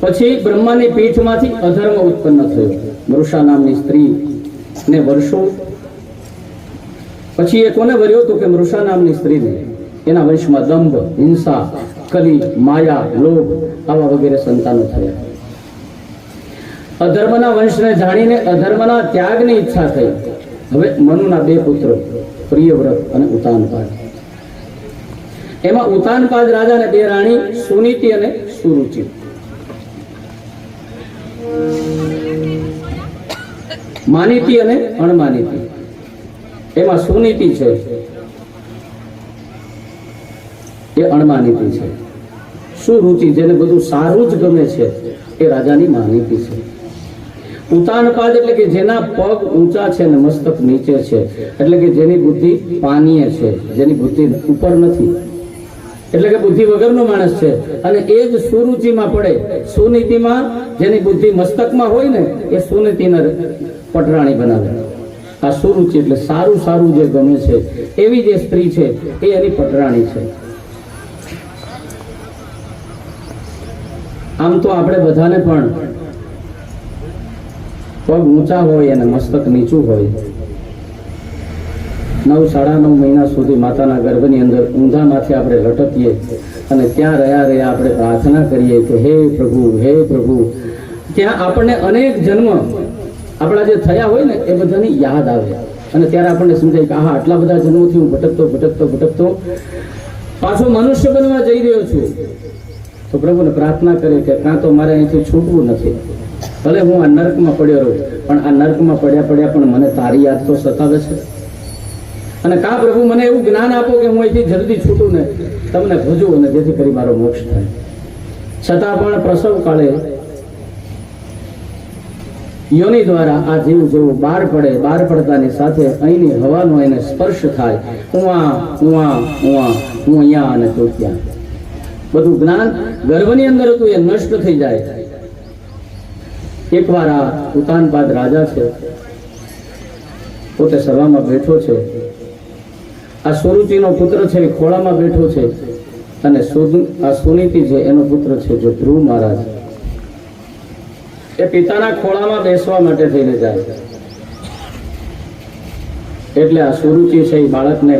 પછી બ્રહ્માની પીઠમાંથી અધર્મ ઉત્પન્ન થયો. મૃષા નામની સ્ત્રી ને વર્ષો પછી એ કોને વર્યો તો કે મૃષા નામની સ્ત્રીને. એના વંશમાં દંભ, હિંસા, કલી, માયા, લોભ આવા વગેરે સંતાનો થયા. અધર્મના વંશને જાણીને અધર્મના ત્યાગની ઈચ્છા થઈ. હવે મનુના બે પુત્રો પ્રિયવ્રત અને ઉતાનપાદ. એમાં ઉતાનપાદ રાજાને બે રાણી સુનીતિ અને સુરુચિ. માનીતિ અને અણમાનીતિ. એમાં સુનીતિ છે એ અણમાનીતિ છે. સુરુચિ જેને બધું સારું જ ગમે છે એ રાજાની માનીતિ છે. ઉતાનપાદ એટલે કે જેના પગ ઊંચા છે ને મસ્તક નીચે છે, એટલે કે જેની બુદ્ધિ પાનીય છે, જેની બુદ્ધિ ઉપર નથી, એટલે કે બુદ્ધિ વગરનો માણસ છે. અને એ જ સુરુચિમાં પડે. સુનીતિમાં જેની બુદ્ધિ મસ્તકમાં હોય ને એ સુનીતિને પટરાણી બનાવે. આ સુરુચિ એટલે સારું સારું જે ગમે છે એવી જે સ્ત્રી છે એ એની પટરાણી છે. આમ તો આપણે બધાને પણ પગ ઊંચા હોય અને મસ્તક નીચું હોય, 9-9.5 મહિના સુધી માતાના ગર્ભની અંદર ઊંધામાંથી આપણે લટકીએ અને ત્યાં રહ્યા આપણે પ્રાર્થના કરીએ કે હે પ્રભુ. ત્યાં આપણને અનેક જન્મ આપણા જે થયા હોય ને એ બધાની યાદ આવે અને ત્યારે આપણને સમજાય કે આટલા બધા જન્મોથી હું ભટકતો પાછો મનુષ્ય બનવા જઈ રહ્યો છું. તો પ્રભુને પ્રાર્થના કરે કે કાં તો મારે અહીંથી છૂટવું નથી, ભલે હું આ નર્કમાં પડ્યો રહું પણ આ નર્કમાં પડ્યા પણ મને તારી યાદ તો સતાવે છે. અને કા પ્રભુ મને એવું જ્ઞાન આપો કે હું અહીંથી જલ્દી છૂટું ને તમને ભજું અને જેથી કરી મારો મોક્ષ થાય. છતાં પણ પ્રસવ કાળે યોનિ દ્વારા આ જીવ જેવું બહાર પડતાની સાથે અહીંની હવાનો એને સ્પર્શ થાય. હું અહીંયા અને તું ત્યાં. બધું જ્ઞાન ગર્ભની અંદર હતું એ નષ્ટ થઈ જાય. એકવાર આ ઉતાનપાદ રાજા છે પોતે સભામાં બેઠો છે. આ સુરુચિનો પુત્ર છે એ ખોળામાં બેઠો છે અને આ સુનીતિ છે એનો પુત્ર છે જો ધ્રુવ મહારાજ એ પિતાના ખોળામાં બેસવા માટે થઈને જાય. એટલે આ સુરુચિ છે એ બાળકને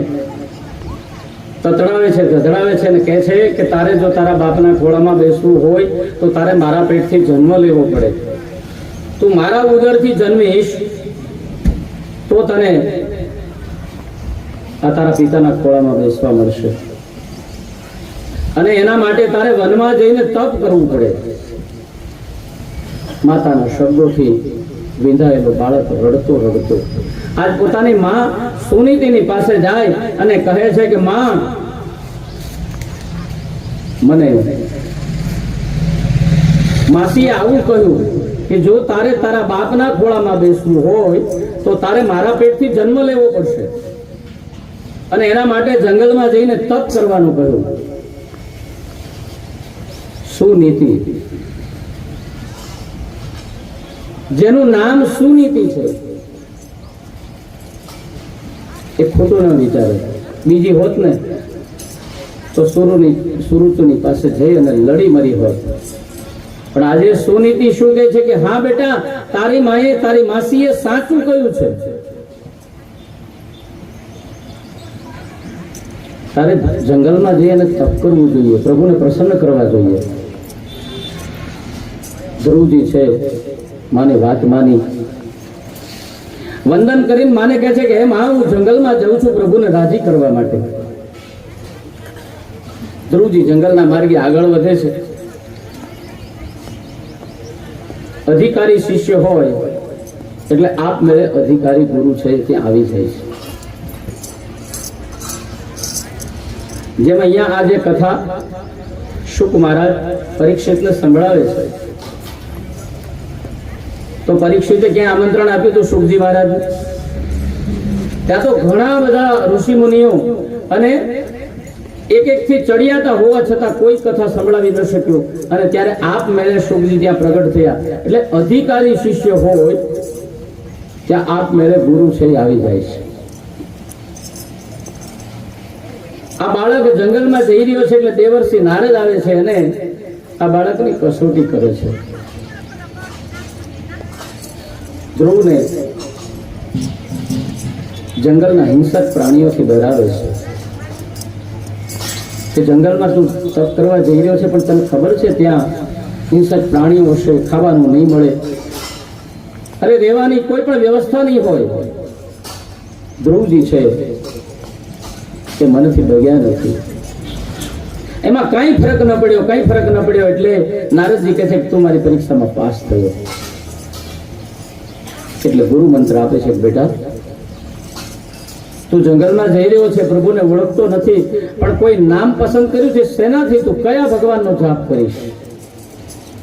તતડાવે છે, ગધડાવે છે અને કહે છે કે તારે જો તારા બાપના ખોળામાં બેસવું હોય તો તારે મારા પેટથી જન્મ લેવો પડે. તું મારા ઉદરથી જન્મીશ તો તને આ તારા પિતાના ખોળામાં બેસવા મળશે અને એના માટે તારે વનમાં જઈને તપ કરવું પડે. માતાના શબ્દોથી વિંધાયેલો બાળક રડતો રડતો આજ પોતાની માં સુનીતિની પાસે જાય અને કહે છે કે માં, મને માસીએ આવું કહ્યું કે જો તારે તારા બાપના ખોળામાં બેસવું હોય તો તારે મારા પેટથી જન્મ લેવો પડશે અને એના માટે જંગલમાં જઈને તપ કરવાનું કહ્યું. સુનીતિ, જેનું નામ સુનીતિ છે, એ ખોટું ન વિચારે. બીજી હોત ને તો સુરુચિની પાસે જઈ અને લડી મરી હોત. પણ આજે સુનીતિ શું કહે છે કે હા બેટા, તારી માએ, તારી માસીએ સાચું કહ્યું છે. તારે જંગલમાં જઈ અને તપ કરવું જોઈએ, પ્રભુને પ્રસન્ન કરવા જોઈએ. ધ્રુવજી છે માની વાત માની, વંદન કરીને માને કહે છે કે હે માં, હું જંગલમાં જાઉં છું પ્રભુને રાજી કરવા માટે. ધ્રુવજી જંગલના માર્ગે આગળ વધે છે. અધિકારી શિષ્ય હોય એટલે આપમેળે અધિકારી ગુરુ છે ત્યાં આવી જાય છે. જેમ અહીંયા આ જે કથા શુક મહારાજ પરીક્ષિતને સંભળાવે છે, તો પરીક્ષિતે ક્યાં આમંત્રણ આપ્યું હતું શુકજી મહારાજ? ત્યાં તો ઘણા બધા ઋષિ મુનિઓ અને એક થી ચડિયાતા હોવા છતાં કોઈ કથા સંભળાવી ન શક્યો અને ત્યારે આપમેળે શુકજી ત્યાં પ્રગટ થયા. એટલે અધિકારી શિષ્ય હોય ત્યાં આપમેળે ગુરુ છે આવી જાય છે. આ બાળક જંગલમાં જઈ રહ્યો છે એટલે દેવર્ષિ નારદ આવે છે અને આ બાળકની કસોટી કરે છે. ધ્રુવને જંગલના હિંસક પ્રાણીઓથી ડરાવે છે કે જંગલમાં તું તપ કરવા જઈ રહ્યો છે, પણ તને ખબર છે ત્યાં હિંસક પ્રાણીઓ હશે, ખાવાનું નહીં મળે, અરે રહેવાની કોઈ પણ વ્યવસ્થા નહીં હોય. ધ્રુવજી છે કે મનથી ડગ્યા નથી, એમાં કઈ ફરક ન પડ્યો. એટલે નારદજી કહે છે કે તું મારી પરીક્ષામાં પાસ થયો. એટલે ગુરુ મંત્ર આપે છે, બેટા તું જંગલમાં જઈ રહ્યો છે, પ્રભુને ઓળખતો નથી, પણ કોઈ નામ પસંદ કર્યું છે, શેનાથી તું કયા ભગવાનનો જાપ કરીશ?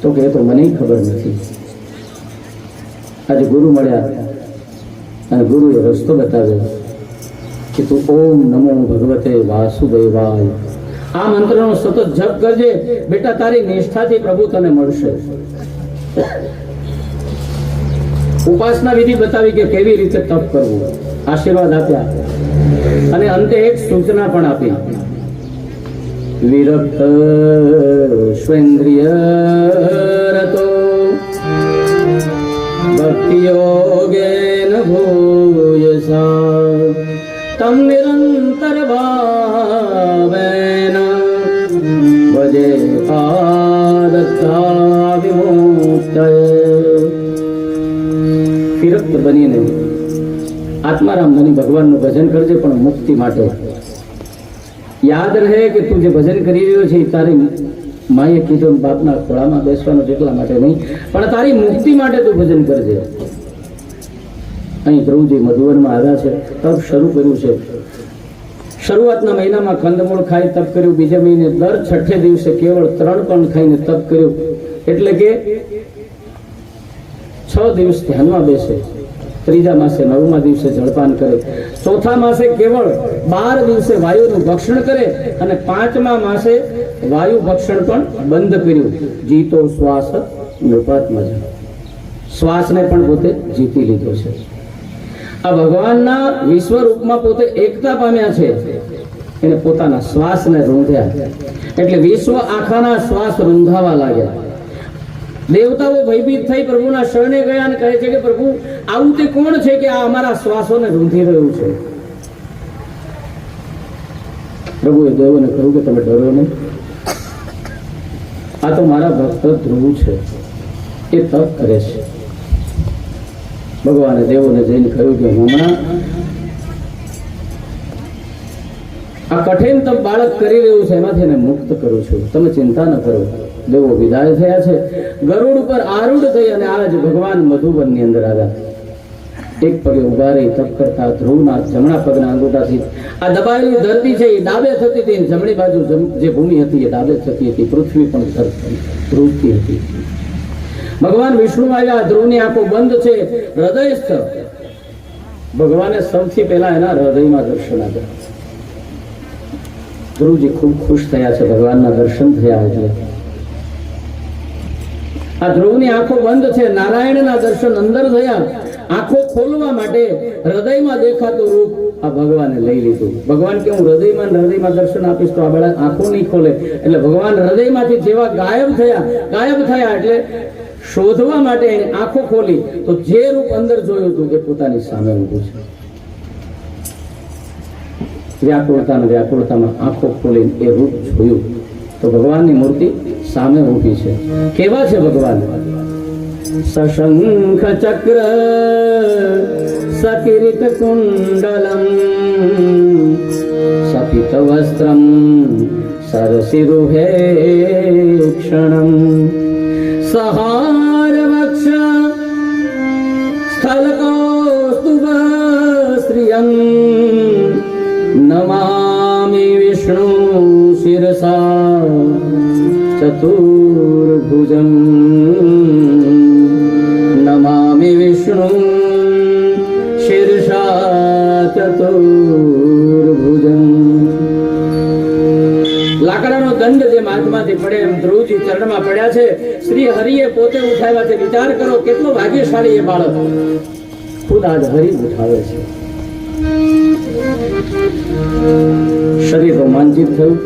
તો કે તો મને ખબર નથી. આજે ગુરુ મળ્યા અને ગુરુએ રસ્તો બતાવ્યો કે તું ઓમ નમો ભગવતે વાસુદેવાય આ મંત્રનો સતત જપ કરજે બેટા, તારી નિષ્ઠાથી પ્રભુ તને મળશે. ઉપાસના વિધિ બતાવી કે કેવી રીતે તપ કરવું, આશીર્વાદ આપ્યા અને અંતે એક સૂચના પણ આપી. વિરક્ત સ્વેન્દ્રિય રતો ભક્તિ યોગેન ભૂયસા તમ નિરંતર ભાવેન ભજે પાદત્તા વિમુક્તય. વિરક્ત બનીને આત્મારામ બની ભગવાનનું ભજન કરજે, પણ મુક્તિ માટે. યાદ રહે કે તું જે ભજન કરી રહ્યો છે તારી માએ કીધું બાપના ખોળામાં બેસવાનું જેટલા માટે નહીં, પણ તારી મુક્તિ માટે તું ભજન કરજે. અહીં ધ્રુવજી મધુવનમાં આવ્યા છે, તપ શરૂ કર્યું છે. શરૂઆતના મહિનામાં કંદમૂળ ખાઈ તપ કર્યું, બીજા મહિને દર છઠ્ઠે દિવસે કેવળ 3 પણ ખાઈને તપ કર્યું. એટલે કે 6 દિવસ ધ્યાનમાં બેસે, ત્રીજા માસે 9મા દિવસે જળપાન કરે, ચોથા માસે કેવળ 12 દિવસે વાયુનું ભક્ષણ કરે અને 5મા માસે વાયુ ભક્ષણ પણ બંધ કર્યું. જીતો શ્વાસ નૃપાત્મજ, શ્વાસને પણ પોતે જીતી લીધો છે. આ ભગવાનના વિશ્વરૂપમાં પોતે એકતા પામ્યા છે, એને પોતાના શ્વાસને રૂંધ્યા, એટલે વિશ્વ આખાના શ્વાસ રૂંધાવા લાગ્યા. દેવતાઓ ભયભીત થઈ પ્રભુના શરણે ગયા અને કહે છે કે પ્રભુ આવું તે કોણ છે કે આ અમારા શ્વાસોને રૂંધી રહ્યું છે? પ્રભુએ દેવોને કહ્યું કે તમે ડરો નહીં, આ તો મારા ભક્ત ધ્રુવ છે, એ તપ કરે છે. ભગવાને દેવોને જઈને કહ્યું કે હમણાં આ કઠિન તપ બાળક કરી રહ્યું છે, એમાંથી એને મુક્ત કરું છું, તમે ચિંતા ન કરો. દેવો વિદાય થયા છે. ગરુડ ઉપર આરૂઢ થઈ અને આજ ભગવાન મધુવનની અંદર આવ્યા. એક પગે ઉભા રહી તપ કરતા ધ્રુવના જમણા પગના અંગૂઠાથી આ દબાયેલી ધરતી છે એ ડાબે થતી હતી, જમણી બાજુ જે ભૂમિ હતી એ ડાબે થતી હતી, પૃથ્વી પણ ધ્રુવતી હતી. ભગવાન વિષ્ણુ આવ્યા, ધ્રુવની આંખો બંધ છે, હૃદયસ્થ. ભગવાને સૌથી પહેલા એના હૃદયમાં દર્શન આપ્યા. ધ્રુવજી ખૂબ ખુશ થયા છે, ભગવાનના દર્શન થયા. એટલે આ ધ્રુવની આંખો બંધ છે, નારાયણના દર્શન અંદર થયા. આંખો ખોલવા માટે હૃદયમાં દેખાતું રૂપ આ ભગવાને લઈ લીધું. ભગવાન કે હું હૃદયમાં દર્શન આપીશ તો આ બધા આંખો નહીં ખોલે, એટલે ભગવાન હૃદયમાંથી જેવા ગાયબ થયા એટલે શોધવા માટે એને આંખો ખોલી તો જે રૂપ અંદર જોયું હતું એ પોતાની સામે ઊભું છે. વ્યાકુળતામાં આંખો ખોલીને એ રૂપ જોયું તો ભગવાનની મૂર્તિ સામે ઊભી છે. કેવા છે ભગવાન? સશંખ ચક્ર સકિરીટ કુંડલમ સપિત વસ્ત્રમ સરસિરુહે ક્ષણમ સહાર વક્ષ સ્થલકૌસ્તુભ શ્રિયં નમામિ વિષ્ણુ શિરસા ચતુર્ભુજમ નમામિ વિષ્ણુ શિરસા ચતુર્ભુજમ. લાકડાનો દંડ જે માથમાંથી પડે એમ ધ્રુવજી ચરણમાં પડ્યા છે. શ્રી હરિએ પોતે ઉઠાવ્યા છે. વિચાર કરો કેટલો ભાગ્યશાળી એ બાળક, ખુદ આજ હરિ ઉઠાવે છે. શરીર રોમાંચિત થયું.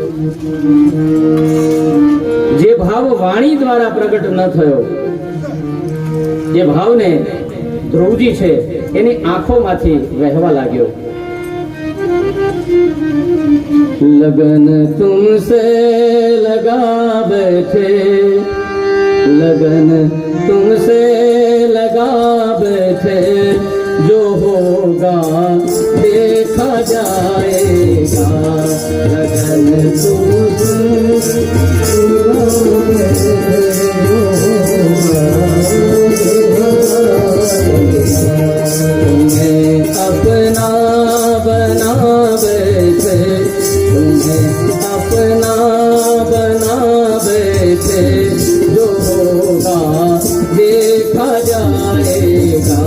જે ભાવ વાણી દ્વારા પ્રગટ ન થયો, જે ભાવને ધ્રુવજી છે એની આંખોમાંથી વહેવા લાગ્યો. लगन तुमसे लगा बैठे, लगन तुमसे लगा बैठे, जो होगा देखा जाएगा. लगन तुमसे तुम्हें अपना बना बैठे, अपना बना बैठे, जो होगा देखा जाएगा.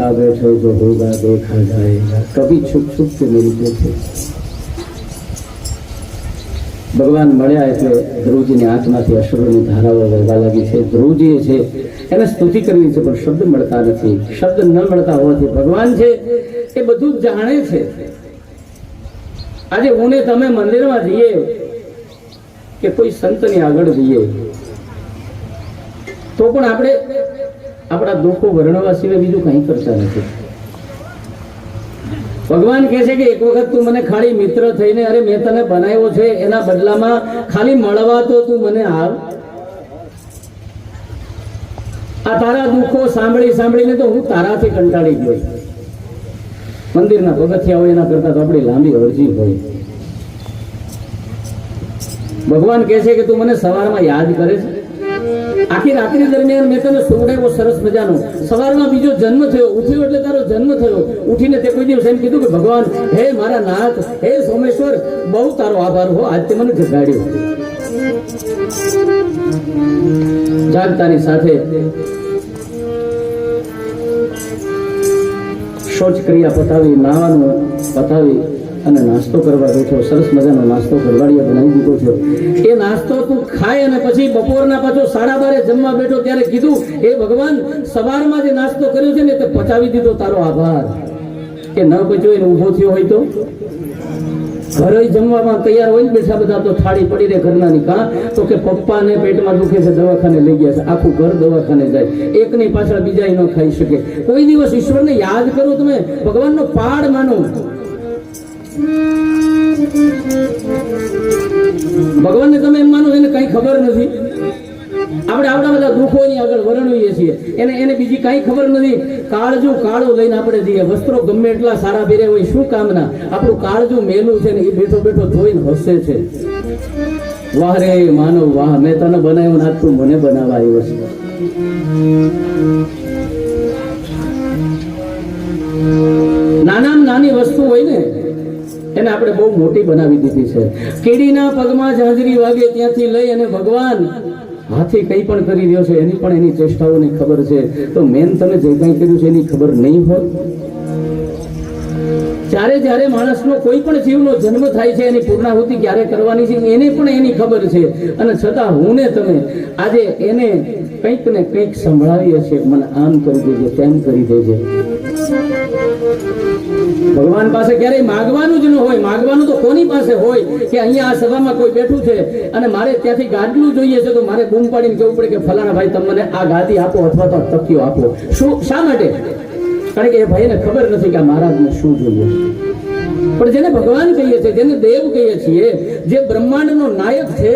जा बैठो जो होगा देखा जाएगा, कभी छुप छुप के मिलते थे। ભગવાન મળ્યા એટલે ધ્રુવજીની આંખમાંથી અશ્રુની ધારાઓ વહેવા લાગી છે. ધ્રુવજીએ છે એને સ્તુતિ કરવી છે, પણ શબ્દ મળતા નથી. શબ્દ ન મળતા હોવાથી ભગવાન છે એ બધું જ જાણે છે. આજે હું ને તમે મંદિરમાં જઈએ કે કોઈ સંતની આગળ જઈએ તો પણ આપણે આપણા દુઃખો વર્ણવા સિવાય બીજું કંઈ કરતા નથી. ભગવાન કહે છે કે એક વખત તું મને ખાલી મિત્ર થઈને, અરે મેં તને બનાવ્યો છે, એના બદલામાં ખાલી મળવા તો તું મને આવ. આ તારા દુઃખો સાંભળી સાંભળીને તો હું તારાથી કંટાળી ગયો. મંદિરના પગથિયા હોય એના કરતા તો આપણી લાંબી અરજી હોય. ભગવાન કહે છે કે તું મને સવારમાં યાદ કરે છે. આખી રાત્રિ દરમિયાન મેં તને સુવડાવ્યો સરસ મજાનો. સવારમાં બીજો જન્મ થયો, ઉઠ્યો એટલે તારો જન્મ થયો. ઉઠીને તે કોઈ દિવસ એમ કીધું કે ભગવાન, હે મારા નાથ, હે સોમેશ્વર, બહુ તારો આભાર હો, આજ તે મને જગાડ્યો. જાગતાની સાથે શૌચ ક્રિયા પતાવી, નાવાનું પતાવી અને નાસ્તો કરવા બેઠો. સરસ મજાનો નાસ્તો ઘરવાળીએ બનાવી દીધો છે. એ નાસ્તો તું ખાય અને પછી બપોરના પાછો 12:30 જમવા બેઠો ત્યારે કીધું, હે ભગવાન, સવારમાં જે નાસ્તો કર્યો છે ને તે પચાવી દીધો, તારો આભાર. કે ન પચ્યો એને ઊભો થયો હોય તો ઘરે જમવામાં તૈયાર હોય ને બેઠા બધા તો થાળી પડી રહે ઘરનાની. કાં તો કે પપ્પાને પેટમાં દુખે છે, દવાખાને લઈ ગયા છે, આખું ઘર દવાખાને જાય, એકની પાછળ બીજા ન ખાઈ શકે. કોઈ દિવસ ઈશ્વરને યાદ કરો, તમે ભગવાનનો પાડ માનો. ભગવાનને તમે એમ માનો એને કઈ ખબર નથી. આપણે આપણા બધા દુઃખોની આગળ વર્ણવીએ છીએ, એને બીજી કઈ ખબર નથી. કાળજું કાળું લઈને આપણે જઈએ, વસ્ત્રો ગમે એટલા સારા પહેરે હોય, શું કામના? આપણું કાળજું મેલું છે ને એ બેઠો બેઠો જોઈને હસે છે. વાહ રે માનવ વાહ, મેં તને બનાવ્યું ના, તું મને બનાવવા આવ્યો છે. નાનામાં નાની વસ્તુ હોય ને એને આપણે બહુ મોટી બનાવી દીધી છે. કીડીના પગમાં ઝાંઝરી વાગે ત્યાંથી લઈ અને ભગવાન હાથી કંઈ પણ કરી રહ્યો છે એની પણ એની ચેષ્ટાઓની ખબર છે. તો મેન તમે જે કંઈ કર્યું છે એની ખબર નહીં હોય. જ્યારે માણસનો કોઈ પણ જીવનો જન્મ થાય છે એની પૂર્ણાહુતિ ક્યારે કરવાની છે એને પણ એની ખબર છે. અને છતાં હું ને તમે આજે એને કંઈક ને કંઈક સંભળાવીએ છીએ, મને આમ કરી દેજે, તેમ કરી દેજે. ભગવાન પાસે ક્યારેય માગવાનું જ ન હોય. માગવાનું તો કોની પાસે હોય કે અહીંયા આ સભામાં કોઈ બેઠું છે અને મારે ત્યાંથી ગાદલું જોઈએ છે તો મારે બૂમ પાડીને કહેવું પડે કે ફલાણા ભાઈ તમને આ ગાદી આપો અથવા તો તકીઓ આપો. શું, શા માટે? કારણ કે એ ભાઈને ખબર નથી કે આ મહારાજને શું જોઈએ. પણ જેને ભગવાન કહીએ છીએ, જેને દેવ કહીએ છીએ, જે બ્રહ્માંડનો નાયક છે,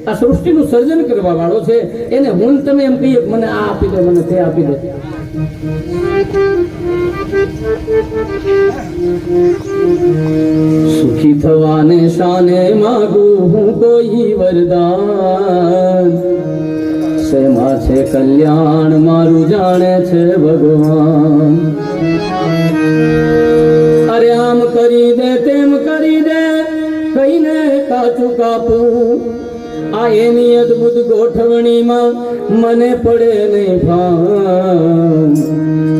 આ સૃષ્ટિનું સર્જન કરવા વાળો છે, એને હું તમે એમ કહીએ મને આ આપી દે, મને તે આપી દે. સુખી થવાને શાને માગું હું કોઈ વરદાન, શેમાં છે કલ્યાણ મારું જાણે છે ભગવાન. અરે આમ કરી દે, તેમ કરી દે, કહીને કાચું કાપું, આ એની અદભુત ગોઠવણીમાં મને પડે નહીં ભાન,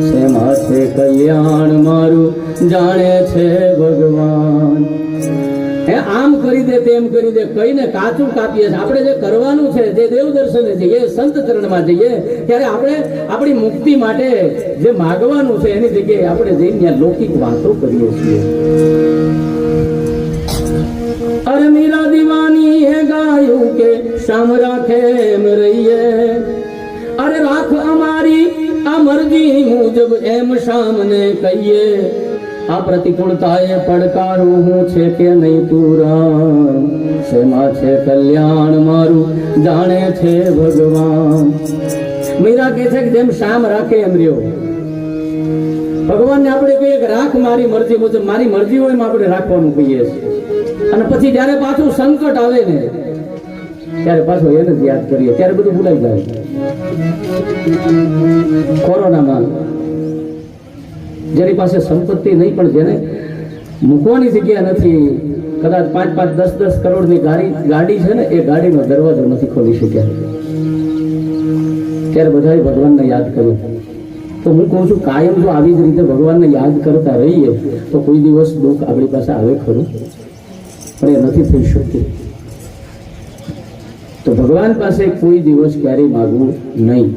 શેમાં છે કલ્યાણ મારું જાણે છે ભગવાન. હે આમ કરી દે, તેમ કરી દે, કહીને કાચું કાપીએ છીએ. આપણે જે કરવાનું છે, જે દેવ દર્શને જઈએ, સંત ચરણમાં જઈએ, ત્યારે આપણે આપણી મુક્તિ માટે જે માગવાનું છે એની જગ્યાએ આપણે જઈને ત્યાં લૌકિક વાતો કરીએ છીએ. અરે મીરા દીવાની હે ગાયું કે શામ રાખે એમ રહીએ, અરે રાખ અમારી આ મરજી મુજબ એમ શામને કહીએ, આ પ્રતિકૂળતાએ પડકારું હું છે કે નહીં પૂરા, શેમાં છે કલ્યાણ મારું જાણે છે ભગવાન. મીરા કહે છે કે જેમ શામ રાખે એમ રહ્યો. ભગવાનને આપણે કહીએ કે રાખ મારી મરજી મુજબ, મારી મરજી હોય એમ આપણે રાખવાનું કહીએ છીએ. અને પછી જયારે પાછું સંકટ આવે ને ત્યારે પાછું એને જ યાદ કરીએ, ત્યારે બધું ભૂલાઈ જાય. કોરોનામાં જેની પાસે સંપત્તિ નહીં પણ જેને મૂકવાની જગ્યા નથી, કદાચ 5-5, 10-10 કરોડની ગાડી છે ને, એ ગાડીનો દરવાજો નથી ખોલી શક્યા, ત્યારે બધાએ ભગવાનને યાદ કર્યું તો હું કહું છું કાયમ જો આવી જ રીતે ભગવાનને યાદ કરતા રહીએ તો કોઈ દિવસ દુઃખ આપણી પાસે આવે ખરું, પણ એ નથી થઈ શકતું. તો ભગવાન પાસે કોઈ દિવસ ક્યારેય માગવું નહીં.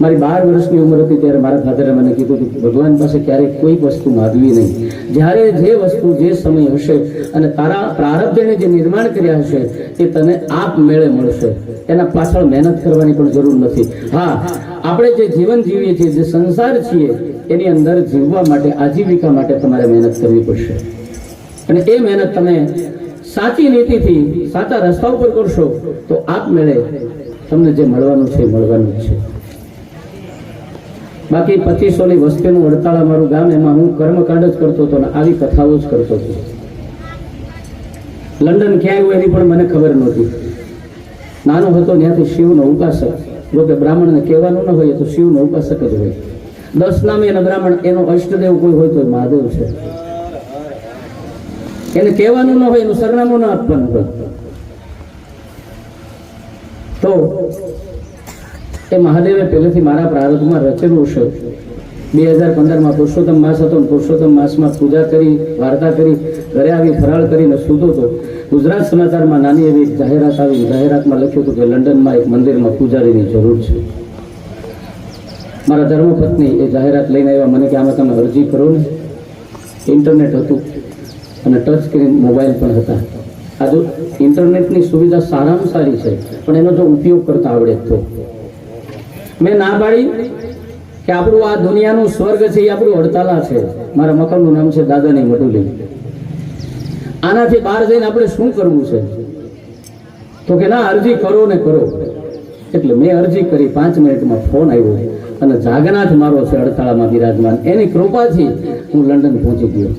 મારી 12 વર્ષની ઉંમર હતી ત્યારે મારા ફાધરે મને કીધું કે ભગવાન પાસે ક્યારેય કોઈ વસ્તુ માગવી નહીં. જ્યારે જે વસ્તુ જે સમય હશે અને તારા પ્રારબ્ધને જે નિર્માણ કર્યા હશે એ તને આપ મેળે મળશે. એના પાછળ મહેનત કરવાની પણ જરૂર નથી. હા, આપણે જે જીવન જીવીએ છીએ, જે સંસાર છીએ, એની અંદર જીવવા માટે, આજીવિકા માટે તમારે મહેનત કરવી પડશે. અને એ મહેનત તમે સાચી નીતિથી સાચા રસ્તા ઉપર કરશો તો આપમેળે તમને જે મળવાનું છે એ મળવાનું છે. બાકી 2500ની વસ્તીનું વડતાળા મારું ગામ, એમાં હું કર્મકાંડ જ કરતો હતો અને આવી કથાઓ જ કરતો હતો. લંડન ક્યાંય હોય એની પણ મને ખબર નહોતી. નાનો હતો ત્યાંથી શિવનો ઉપાસક, જો કે બ્રાહ્મણને કહેવાનું ન હોય તો શિવનો ઉપાસક જ હોય. 10 નામે એના બ્રાહ્મણ, એનો અષ્ટદેવ કોઈ હોય તો મહાદેવ છે. એને કહેવાનું ન હોય, એનું સરનામું ન આપવાનું હોય. તો એ મહાદેવે પહેલેથી મારા પ્રારબ્ધમાં રચેલું છે. 2015માં પુરુષોત્તમ માસ હતો, પુરુષોત્તમ માસમાં પૂજા કરી, વાર્તા કરી, ઘરે આવી ફરાળ કરીને સૂતો હતો. ગુજરાત સમાચારમાં નાની એવી જાહેરાત આવી. જાહેરાતમાં લખ્યું હતું કે લંડનમાં એક મંદિરમાં પૂજારીની જરૂર છે. મારા ધર્મપત્ની એ જાહેરાત લઈને આવ્યા. મને કે આમાં તમે અરજી કરો ને. ઇન્ટરનેટ હતું અને ટચ સ્ક્રીન મોબાઈલ પણ હતા. આ જો ઇન્ટરનેટની સુવિધા સારામાં સારી છે, પણ એનો જો ઉપયોગ કરતા આવડે તો. મેં ના પાડી કે આપણું આ દુનિયાનું સ્વર્ગ છે એ આપણું હડતાલા છે. મારા મકાનનું નામ છે દાદાની મડુલી. આનાથી બહાર જઈને આપણે શું કરવું છે? તો કે ના, અરજી કરો ને કરો. એટલે મેં અરજી કરી. 5 મિનિટમાં ફોન આવ્યો અને જાગનાથ મારો છે હડતાળામાં બિરાજમાન. એની કૃપાથી હું લંડન પહોંચી ગયો.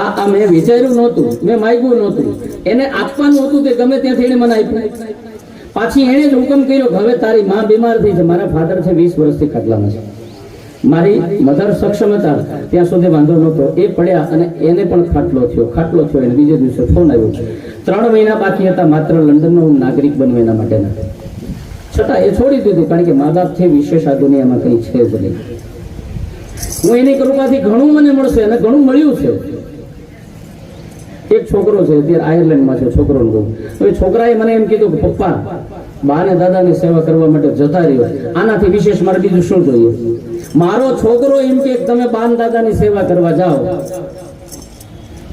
આ મેં વિચાર્યું નહોતું, મેં માગ્યું નહોતું, એને આપવાનું હતું તે ગમે ત્યાંથી એને મને આપ્યું. પાછી એણે જ હુકમ કર્યો કે હવે તારી માં બીમાર થઈ છે. મારા ફાધર છે 20 વર્ષથી ખાટલામાં છે. મારી મધર સક્ષમ હતા ત્યાં સુધી વાંધો નહોતો. એ પડ્યા અને એને પણ ખાટલો થયો. એને બીજે દિવસે ફોન આવ્યો. 3 મહિના બાકી હતા માત્ર લંડનનો હું નાગરિક બનવું એના માટેના. છતાં એ છોડી દીધું, કારણ કે મા બાપ છે વિશેષ આ દુનિયામાં કંઈ છે જ નહીં. હું એની કૃપાથી ઘણું મને મળશે અને ઘણું મળ્યું છે. એક છોકરો છે અત્યારે આયર્લેન્ડમાં છે, છોકરોનું કહું. હવે છોકરાએ મને એમ કીધું કે પપ્પા, બા ને દાદાની સેવા કરવા માટે જતા રહ્યો, આનાથી વિશેષ મારે બીજું શું જોઈએ? મારો છોકરો એમ કે તમે બા ને દાદાની સેવા કરવા જાઓ.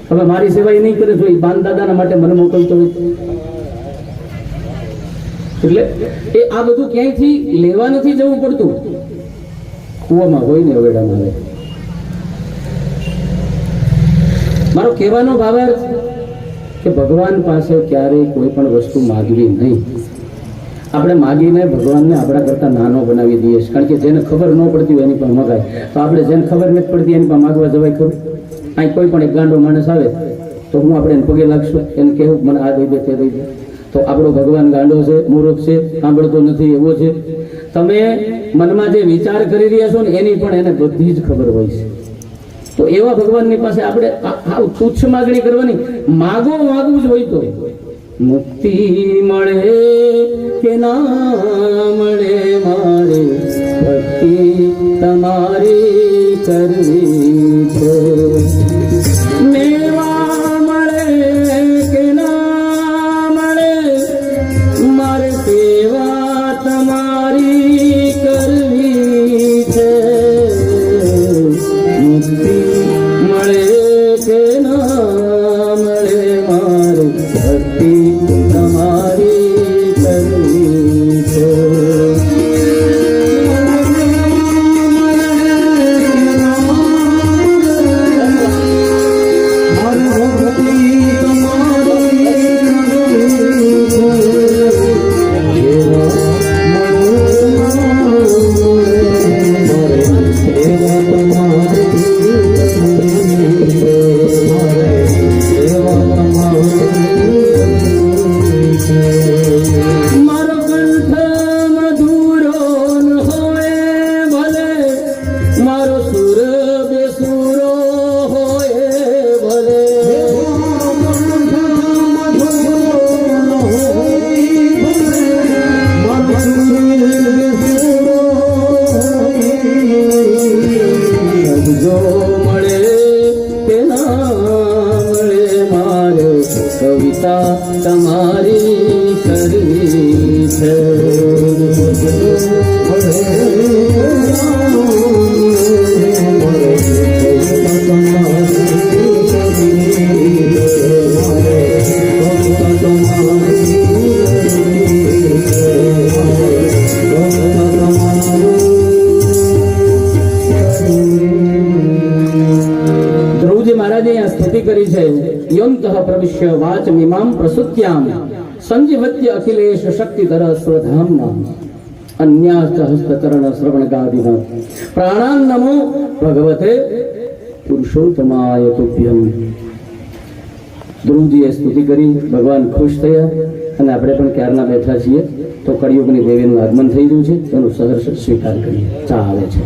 હવે મારી સેવા એ નહીં કરે, જો બા ને દાદાના માટે મને મોકલતો હોય. એટલે એ આ બધું ક્યાંયથી લેવા નથી જવું પડતું. કૂવામાં હોય ને અવેડામાં આવે. મારો કહેવાનો ભાવાર્થ કે ભગવાન પાસે ક્યારેય કોઈ પણ વસ્તુ માગવી નહીં. આપણે માગીને ભગવાનને આપણા કરતા નાનો બનાવી દઈએ છીએ. કારણ કે જેને ખબર ન પડતી હોય એની પાસે મગાય, તો આપણે જેને ખબર નથી પડતી એની પાસે માગવા જવાય ખરું? અહીં કોઈ પણ એક ગાંડો માણસ આવે તો હું આપણે એને પગે લાગશું, એને કહેવું મને આ દઈ દે તે દઈ દે. તો આપણો ભગવાન ગાંડો છે, મૂર્ખ છે, સાંભળતો નથી એવો છે. તમે મનમાં જે વિચાર કરી રહ્યા છો ને એની પણ એને બધી જ ખબર હોય છે. તો એવા ભગવાનની પાસે આપણે તુચ્છ માગણી કરવાની. માગવું જ હોય તો મુક્તિ મળે કે ના મળે, મારે ભક્તિ તમારી કરવી છે. મેવા મળે કે ના મળે, મારે સેવા તમારી કરવી છે. મુક્તિ મળે કે ના મળે, મારે ભક્તિ તમારી કરવી છે. ધ્રુવજી મહારાજે અહીંયા સ્તુતિ કરી છે યોંતઃ પ્રવિશ્ય વાચ મીમાં પ્રસુત્યામ સંજીવત્ય અખિલેશ શક્તિધર સ્વધામમાં અન્યાસ્ત હસ્તચરણ શ્રવણગાદિના પ્રાણાન નમો ભગવતે પુરુષોત્તમાય તુભ્યમ. ધ્રુવજીએ સ્તુતિ કરી, ભગવાન ખુશ થયા અને આપણે પણ ક્યારના બેઠા છીએ તો કળિયુગની દેવીનું આગમન થઈ રહ્યું છે, એનો સહર્ષ સ્વીકાર કરીએ. ચાલે છે.